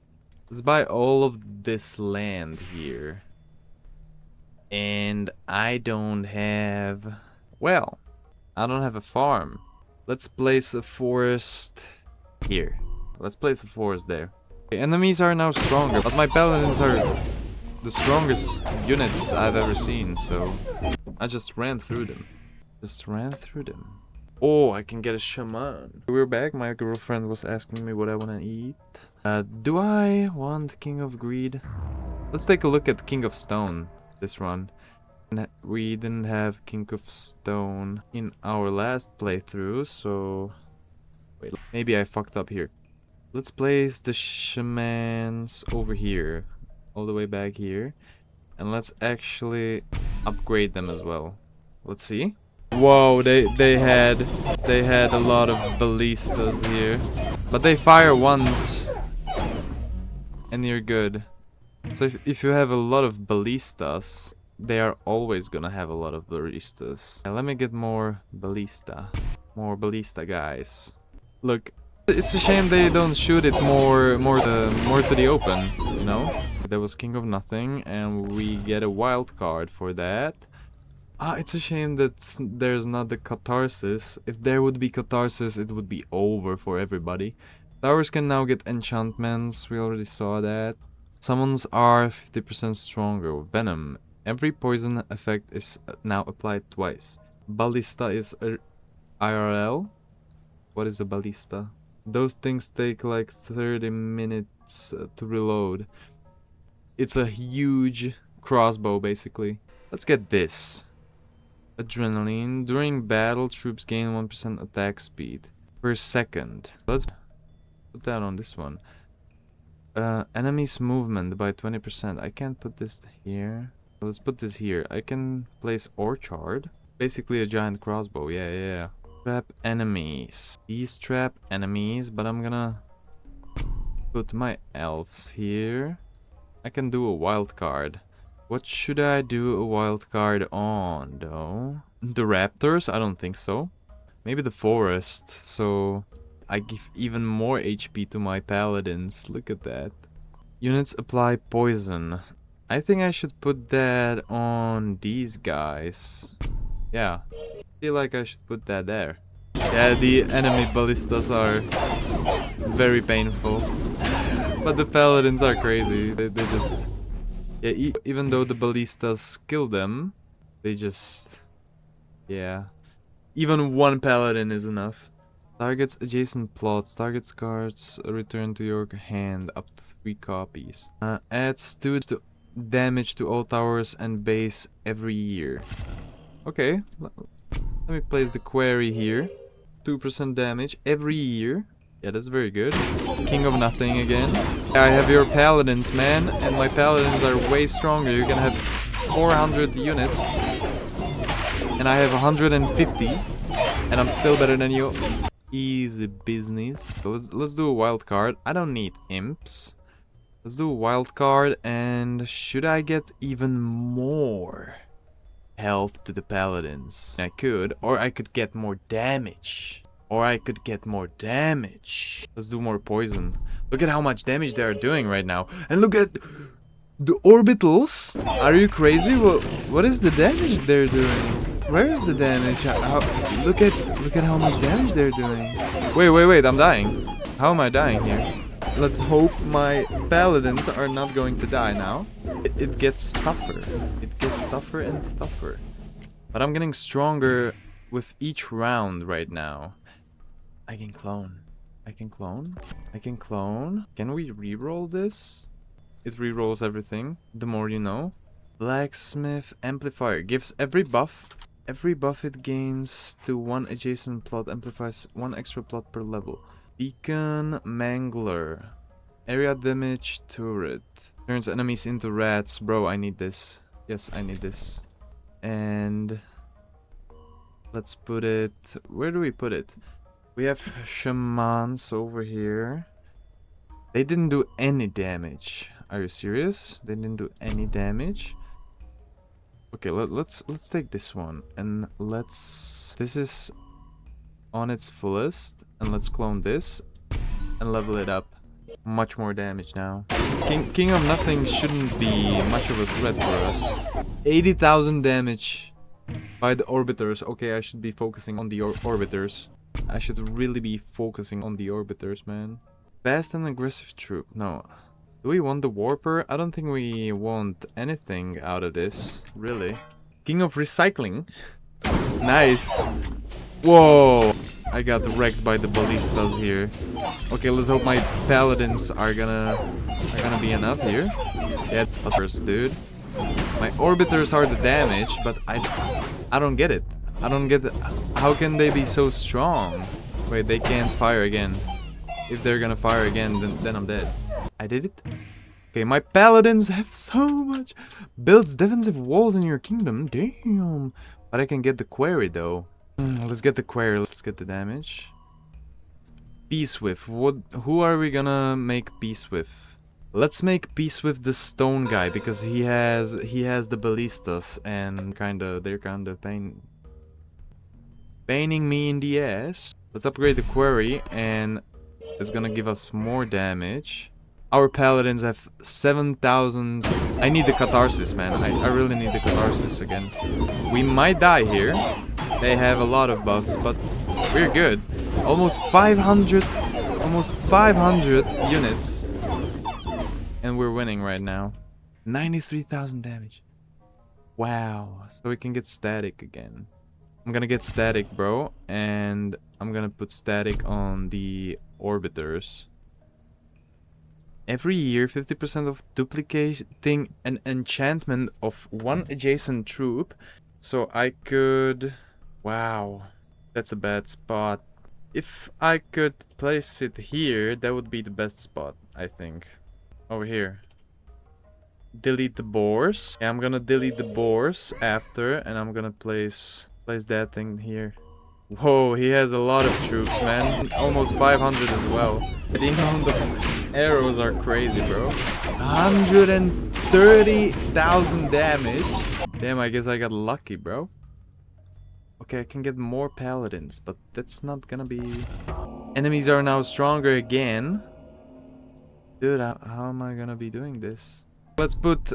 Let's buy all of this land here. And I don't have... Well, I don't have a farm. Let's place a forest here. Let's place a forest there. The enemies are now stronger, but my paladins are the strongest units I've ever seen, so I just ran through them. Oh, I can get a shaman. We're back. My girlfriend was asking me what I want to eat. Do I want King of Greed? Let's take a look at King of Stone this run. We didn't have King of Stone in our last playthrough, so... Wait, maybe I fucked up here. Let's place the shamans over here. All the way back here. And let's actually upgrade them as well. Let's see. Whoa, they had a lot of ballistas here. But they fire once. And you're good. So if you have a lot of ballistas, they are always gonna have a lot of ballistas. Let me get more ballista. More ballista guys. Look, it's a shame they don't shoot it more to the open, you know? There was King of Nothing, and we get a wild card for that. Ah, it's a shame that there's not the Catharsis. If there would be Catharsis, it would be over for everybody. Towers can now get enchantments, we already saw that. Summons are 50% stronger. Venom. Every poison effect is now applied twice. Ballista is IRL. What is a ballista? Those things take like 30 minutes to reload. It's a huge crossbow, basically. Let's get this. Adrenaline. During battle, troops gain 1% attack speed per second. Let's put that on this one. Enemies movement by 20%. I can't put this here. Let's put this here. I can place Orchard. Basically a giant crossbow. Yeah. Trap enemies. These trap enemies, but I'm gonna put my elves here. I can do a wild card. What should I do a wild card on, though? The raptors? I don't think so. Maybe the forest, so I give even more HP to my paladins. Look at that. Units apply poison. I think I should put that on these guys. Yeah, I feel like I should put that there. Yeah, the enemy ballistas are very painful. But the paladins are crazy. They just... Yeah, even though the ballistas kill them, they just... Yeah. Even one paladin is enough. Targets adjacent plots. Targets cards return to your hand up to 3 copies. Adds 2 damage to all towers and base every year. Okay. Let me place the query here. 2% damage every year. Yeah, that's very good. King of Nothing again. I have your paladins, man, and my paladins are way stronger. You're gonna have 400 units, and I have 150, and I'm still better than you. Easy business. So let's do a wild card. I don't need imps. Let's do a wild card, and should I get even more health to the paladins? I could, or I could get more damage. Let's do more poison. Look at how much damage they are doing right now. And look at the orbitals. Are you crazy? What is the damage they're doing? Where is the damage? Look at how much damage they're doing. Wait, I'm dying. How am I dying here? Let's hope my paladins are not going to die now. It gets tougher. It gets tougher and tougher. But I'm getting stronger with each round right now. I can clone. Can we reroll this? It rerolls everything. The more you know. Blacksmith amplifier gives every buff it gains to one adjacent plot amplifies one extra plot per level. Beacon Mangler. Area damage turret. Turns enemies into rats. Bro, I need this. Yes, I need this. And let's put it... Where do we put it? We have shamans over here. They didn't do any damage. Are you serious? They didn't do any damage? Okay, let's take this one and let's... This is on its fullest, and let's clone this and level it up. Much more damage now. King of Nothing shouldn't be much of a threat for us. 80,000 damage by the orbiters. Okay, I should be focusing on the orbiters. I should really be focusing on the orbiters, man. Fast and aggressive troop. No. Do we want the Warper? I don't think we want anything out of this, really. King of Recycling. Nice. Whoa. I got wrecked by the ballistas here. Okay, let's hope my paladins are gonna be enough here. Yeah, first, dude. My orbiters are the damage, but I don't get it. I don't get it. How can they be so strong? Wait, they can't fire again. If they're gonna fire again, then I'm dead. I did it? Okay, my paladins have so much. Builds defensive walls in your kingdom. Damn. But I can get the quarry though. Let's get the quarry. Let's get the damage. Peace with. Who are we gonna make peace with? Let's make peace with the stone guy because he has the ballistas and they're kinda paining me in the ass. Let's upgrade the quarry and it's gonna give us more damage. Our paladins have 7,000. I need the catharsis, man. I really need the catharsis again. We might die here. They have a lot of buffs, but we're good. Almost 500 units. And we're winning right now. 93,000 damage. Wow. So we can get static again. I'm gonna get static, bro. And I'm gonna put static on the orbiters. Every year, 50% of duplicating an enchantment of one adjacent troop. So I could... Wow. That's a bad spot. If I could place it here, that would be the best spot, I think. Over here. Delete the boars. Yeah, I'm gonna delete the boars after, and I'm gonna place that thing here. Whoa, he has a lot of troops, man. Almost 500 as well. The amount of arrows are crazy, bro. 130,000 damage. Damn, I guess I got lucky, bro. Okay, I can get more paladins, but that's not gonna be... Enemies are now stronger again. Dude, how am I gonna be doing this? Let's put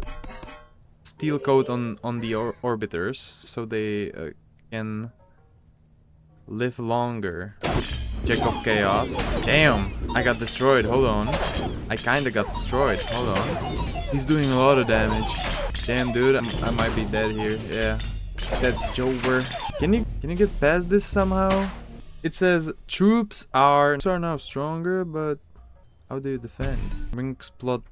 steel coat on the orbiters so they can live longer. Jack of Chaos. Damn, I got destroyed. Hold on. I kinda got destroyed. Hold on. He's doing a lot of damage. Damn, dude, I might be dead here. Yeah, that's Jover. Can you get past this somehow? It says troops are now stronger, but how do you defend? Brings plot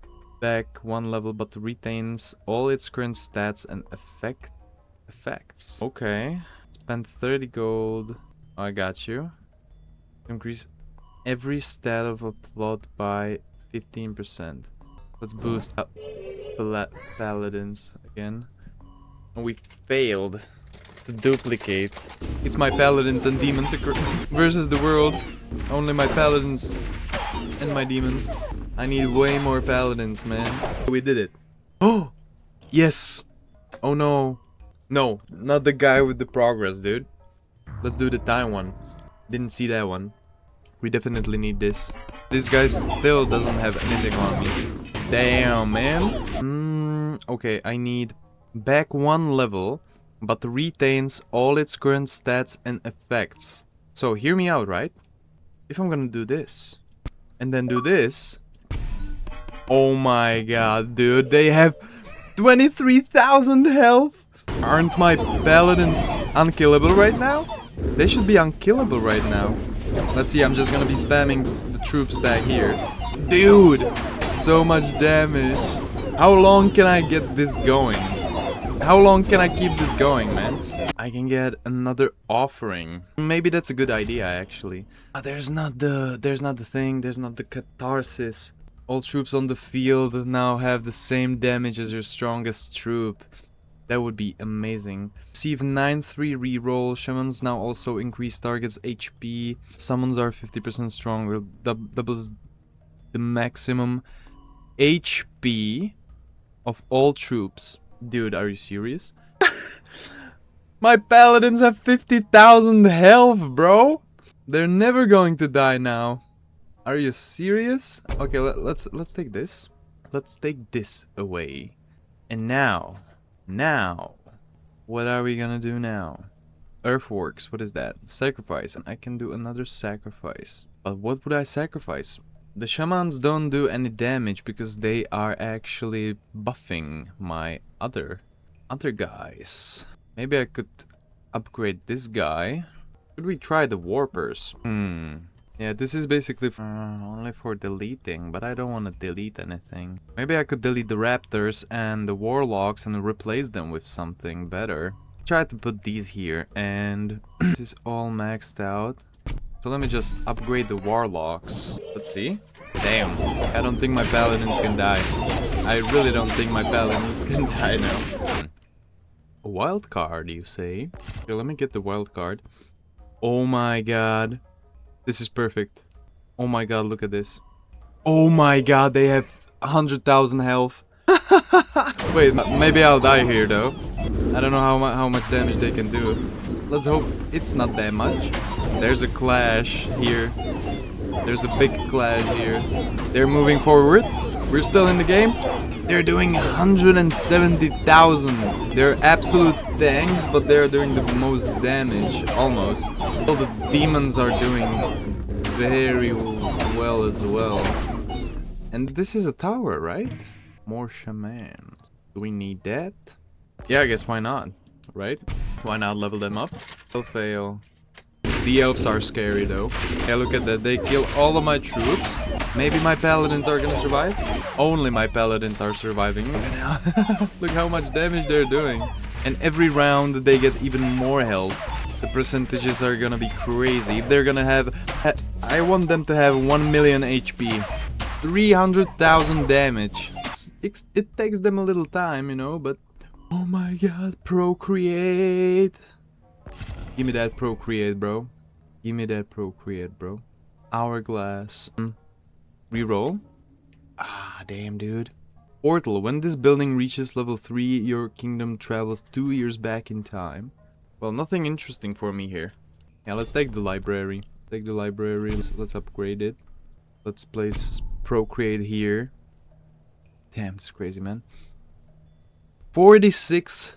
back one level, but retains all its current stats and effects. Okay. Spend 30 gold. I got you. Increase every stat of a plot by 15%. Let's boost up paladins again. And we failed to duplicate. It's my paladins and demons versus the world. Only my paladins and my demons. I need way more paladins, man. We did it. Oh! Yes! Oh no. No, not the guy with the progress, dude. Let's do the time one. Didn't see that one. We definitely need this. This guy still doesn't have anything on me. Damn, man. Okay, I need back one level, but retains all its current stats and effects. So hear me out, right? If I'm gonna do this, and then do this... Oh my god, dude, they have 23,000 health! Aren't my paladins unkillable right now? They should be unkillable right now. Let's see, I'm just gonna be spamming the troops back here. Dude! So much damage. How long can I get this going? How long can I keep this going, man? I can get another offering. Maybe that's a good idea, actually. There's not the thing. There's not the catharsis. All troops on the field now have the same damage as your strongest troop. That would be amazing. Receive 9-3 reroll. Shamans now also increase target's HP. Summons are 50% stronger. Doubles the maximum HP of all troops. Dude, are you serious? My paladins have 50,000 health, bro. They're never going to die now. Are you serious? Okay, let's take this. Let's take this away. And now, what are we gonna do now? Earthworks, what is that? Sacrifice, and I can do another sacrifice. But what would I sacrifice? The shamans don't do any damage because they are actually buffing my other guys. Maybe I could upgrade this guy. Should we try the warpers? Yeah, this is basically only for deleting, but I don't want to delete anything. Maybe I could delete the raptors and the warlocks and replace them with something better. Try to put these here, and this is all maxed out. So let me just upgrade the warlocks. Let's see. Damn, I don't think my paladins can die. I really don't think my paladins can die now. A wild card, you say? Okay, let me get the wild card. Oh my god. This is perfect. Oh my god, look at this. Oh my god, they have 100,000 health. Wait, maybe I'll die here though. I don't know how much damage they can do. Let's hope it's not that much. There's a clash here. There's a big clash here. They're moving forward. We're still in the game. They're doing 170,000. They're absolute tanks, but they're doing the most damage, almost. All the demons are doing very well as well. And this is a tower, right? More shamans. Do we need that? Yeah, I guess why not, right? Why not level them up? They'll fail. The elves are scary though. Yeah, look at that. They kill all of my troops. Maybe my paladins are gonna survive? Only my paladins are surviving. Look how much damage they're doing. And every round they get even more health. The percentages are gonna be crazy. If they're gonna have... I want them to have 1 million HP. 300,000 damage. It takes them a little time, you know, but... Oh my god, procreate. Give me that procreate, bro. Give me that procreate, bro. Hourglass. Reroll. Ah, damn, dude. Portal. When this building reaches level 3, your kingdom travels 2 years back in time. Well, nothing interesting for me here. Yeah, let's take the library. Take the library. Let's upgrade it. Let's place procreate here. Damn, this is crazy, man. 46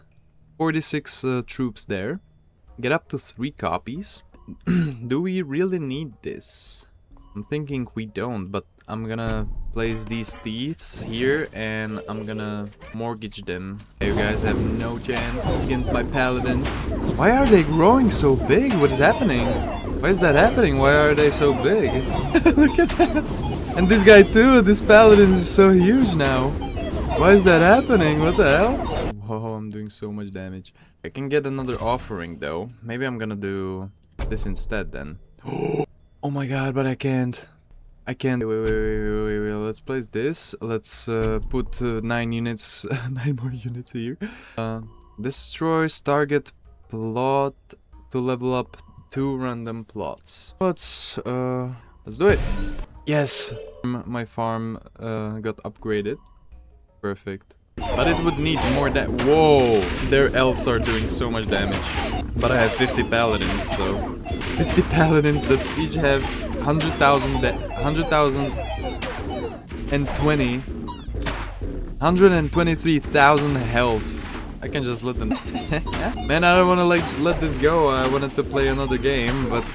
troops there. Get up to 3 copies. Do we really need this? I'm thinking we don't, but I'm gonna place these thieves here and I'm gonna mortgage them. You guys have no chance against my paladins. Why are they growing so big? What is happening? Why is that happening? Why are they so big? Look at that. And this guy too, this paladin is so huge now. Why is that happening? What the hell? Whoa, I'm doing so much damage. I can get another offering though. Maybe I'm gonna do this instead then. Oh my god, but I can't. I can't. Wait. Let's place this. Let's put 9 units, 9 more units here. Destroys target plot to level up 2 random plots. Let's do it. Yes, my farm got upgraded. Perfect. But it would need more whoa! Their elves are doing so much damage. But I have 50 paladins, so... 50 paladins that each have 100,000 and 123,000 health. I can just let them... Man, I don't want to let this go. I wanted to play another game, but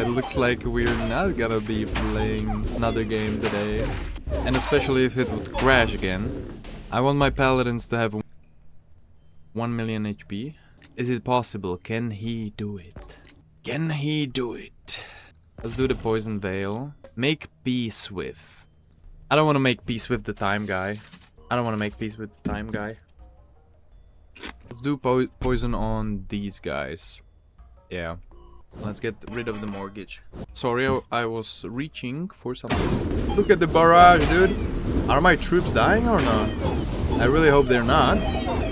it looks like we're not gonna be playing another game today. And especially if it would crash again. I want my paladins to have 1 million HP. Is it possible? Can he do it? Can he do it? Let's do the poison veil. Make peace with. I don't want to make peace with the time guy. I don't want to make peace with the time guy. Let's do poison on these guys. Yeah. Let's get rid of the mortgage. Sorry, I was reaching for something. Look at the barrage, dude. Are my troops dying or not? I really hope they're not.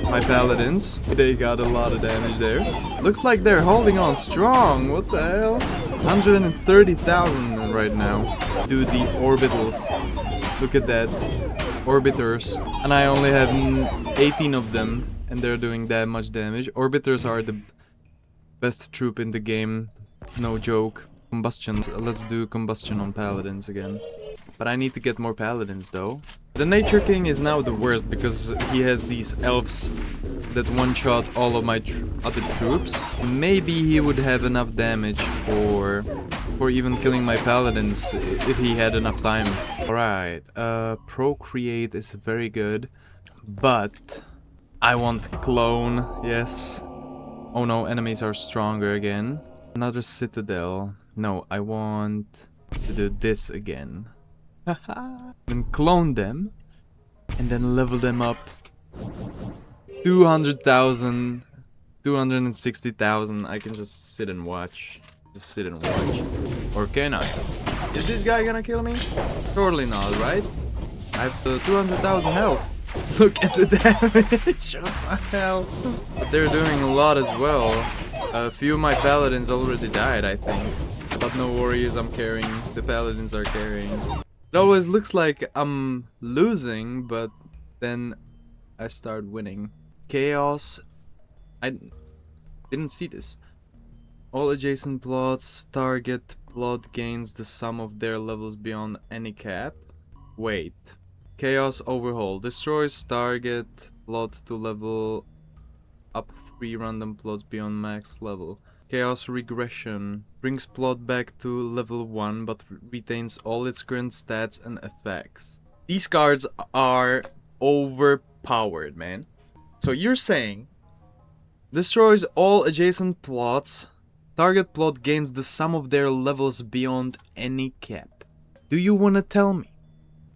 My paladins, they got a lot of damage there. Looks like they're holding on strong. What the hell? 130,000 right now. Do the orbitals. Look at that. Orbiters. And I only have 18 of them. And they're doing that much damage. Orbiters are the best troop in the game. No joke. Combustion. Let's do combustion on paladins again. But I need to get more paladins though. The Nature King is now the worst because he has these elves that one-shot all of my other troops. Maybe he would have enough damage for even killing my paladins if he had enough time. Alright, Procreate is very good. But I want Clone, yes. Oh no, enemies are stronger again. Another Citadel. No, I want to do this again. Then clone them. And then level them up. 200,000. 260,000. I can just sit and watch. Just sit and watch. Or can I? Is this guy gonna kill me? Surely not, right? I have the 200,000 health. Look at the damage. What the hell? But they're doing a lot as well. A few of my paladins already died, I think. But no worries, I'm carrying. The paladins are carrying. It always looks like I'm losing, but then I start winning. Chaos. I didn't see this. All adjacent plots, target plot gains the sum of their levels beyond any cap. Wait. Chaos Overhaul. Destroys target plot to level up 3 random plots beyond max level. Chaos Regression. Brings plot back to level 1 but retains all its current stats and effects. These cards are overpowered, man. So you're saying destroys all adjacent plots. Target plot gains the sum of their levels beyond any cap. Do you wanna tell me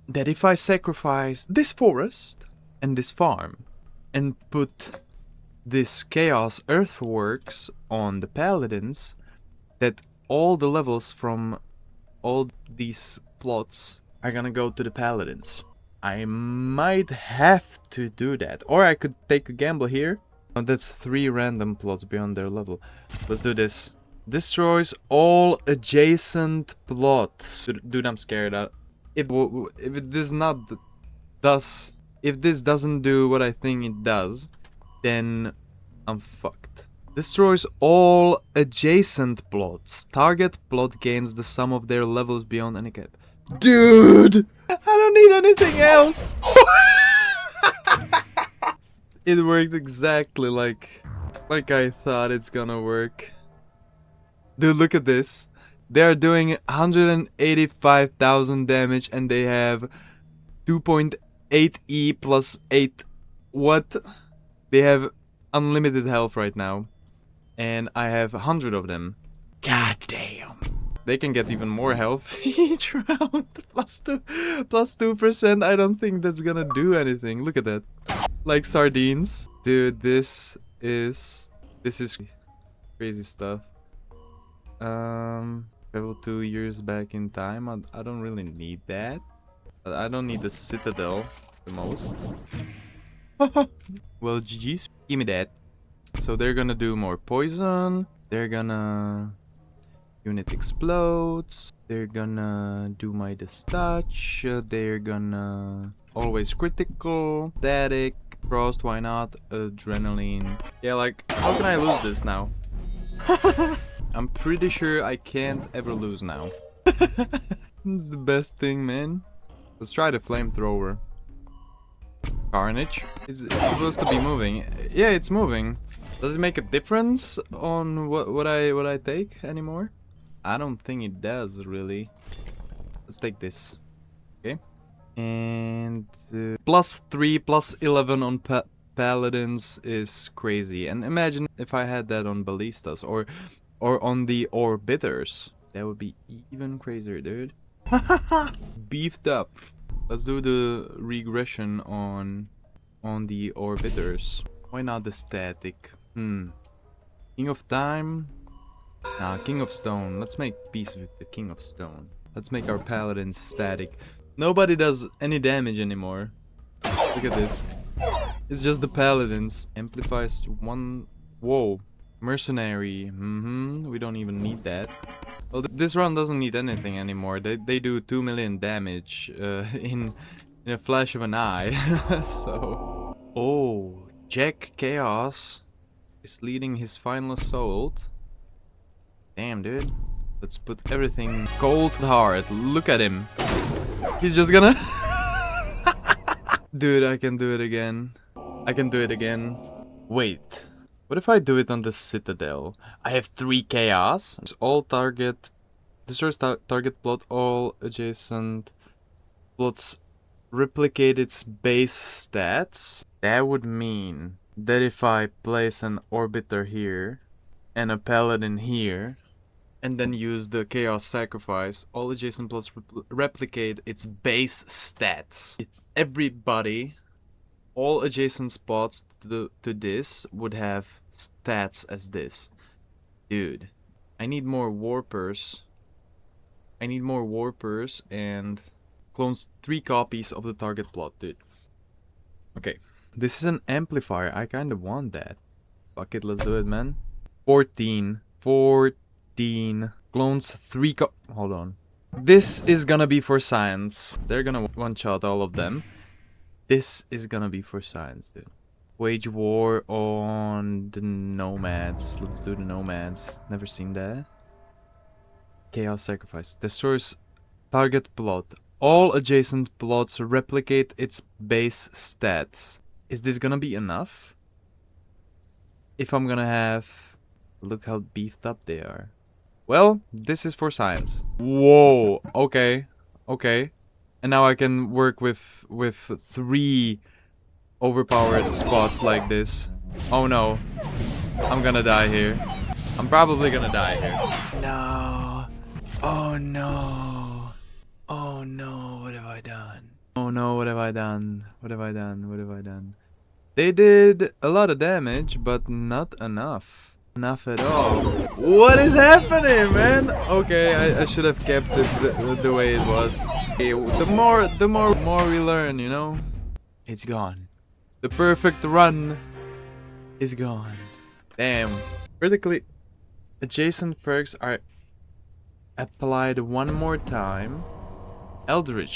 that if I sacrifice this forest and this farm and put this Chaos Earthworks on the paladins, that all the levels from all these plots are gonna go to the paladins? I might have to do that. Or I could take a gamble here. Oh, that's 3 random plots beyond their level. Let's do this. Destroys all adjacent plots. Dude, I'm scared. If this doesn't do what I think it does, then I'm fucked. Destroys all adjacent plots. Target plot gains the sum of their levels beyond any cap. Dude! I don't need anything else! It worked exactly like I thought it's gonna work. Dude, look at this. They're doing 185,000 damage and they have 2.8 E plus 8. What? They have unlimited health right now. And I have 100 of them. God damn. They can get even more health each round. Plus 2%. I don't think that's gonna do anything. Look at that. Like sardines. Dude, this is crazy stuff. Travel 2 years back in time. I don't really need that. I don't need the Citadel the most. Well, GG's. Give me that. So they're gonna do more poison. They're gonna... Unit explodes. They're gonna do my touch. They're gonna... Always critical. Static. Frost, why not? Adrenaline. Yeah, like, how can I lose this now? I'm pretty sure I can't ever lose now. It's the best thing, man. Let's try the flamethrower. Carnage. It's supposed to be moving. Yeah, it's moving. Does it make a difference on what I take anymore? I don't think it does, really. Let's take this. Okay. And +3, +11 on paladins is crazy. And imagine if I had that on ballistas or on the orbiters. That would be even crazier, dude. Beefed up. Let's do the regression on the orbiters. Why not the static? King of Time? Nah, King of Stone. Let's make peace with the King of Stone. Let's make our paladins static. Nobody does any damage anymore. Look at this. It's just the paladins. Amplifies one... Whoa. Mercenary. We don't even need that. Well, this run doesn't need anything anymore. They do 2 million damage in a flash of an eye. So... Oh, Jack Chaos is leading his final assault. Damn, dude. Let's put everything cold hard. Look at him. He's just gonna... Dude, I can do it again. I can do it again. Wait. What if I do it on the Citadel? I have 3 chaos. All target... Destroys target plot. All adjacent plots replicate its base stats. That would mean that if I place an Orbiter here and a Paladin here, and then use the Chaos Sacrifice, all adjacent plots replicate its base stats. Everybody, all adjacent spots to this would have stats as this. Dude, I need more Warpers. I need more Warpers and clones 3 copies of the target plot, dude. Okay, this is an amplifier. I kind of want that. Fuck it, let's do it, man. 14. Clones 3 Hold on. This is gonna be for science. They're gonna one-shot all of them. This is gonna be for science, dude. Wage war on the nomads. Let's do the nomads. Never seen that. Chaos Sacrifice. Destroys target plot. All adjacent plots replicate its base stats. Is this gonna be enough? If I'm gonna have... Look how beefed up they are. Well, this is for science. Whoa, okay. Okay. And now I can work with 3 overpowered spots like this. Oh no. I'm gonna die here. I'm probably gonna die here. No. Oh no. Oh no, what have I done? Oh no, what have I done? What have I done? What have I done? They did a lot of damage, but not enough. Enough at all. What is happening, man? Okay, I should have kept it the way it was. Okay, the more we learn, you know? It's gone. The perfect run is gone. Damn. Critically adjacent perks are applied one more time. Eldritch.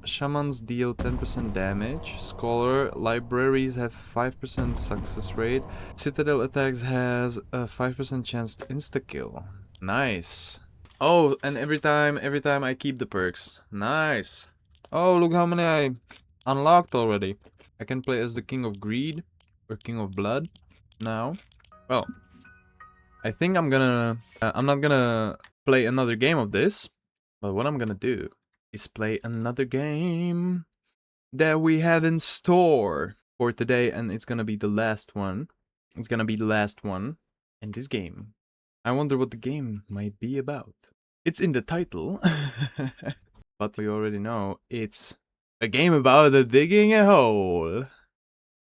Shamans deal 10% damage. Scholar. Libraries have 5% success rate. Citadel attacks has a 5% chance to insta-kill. Nice. Oh, and every time I keep the perks. Nice. Oh, look how many I unlocked already. I can play as the King of Greed or King of Blood now. Well, I think I'm not gonna play another game of this, but what I'm gonna do is play another game that we have in store for today, and it's gonna be the last one. It's gonna be the last one. And this game, I wonder what the game might be about. It's in the title, but we already know it's a game about digging a hole.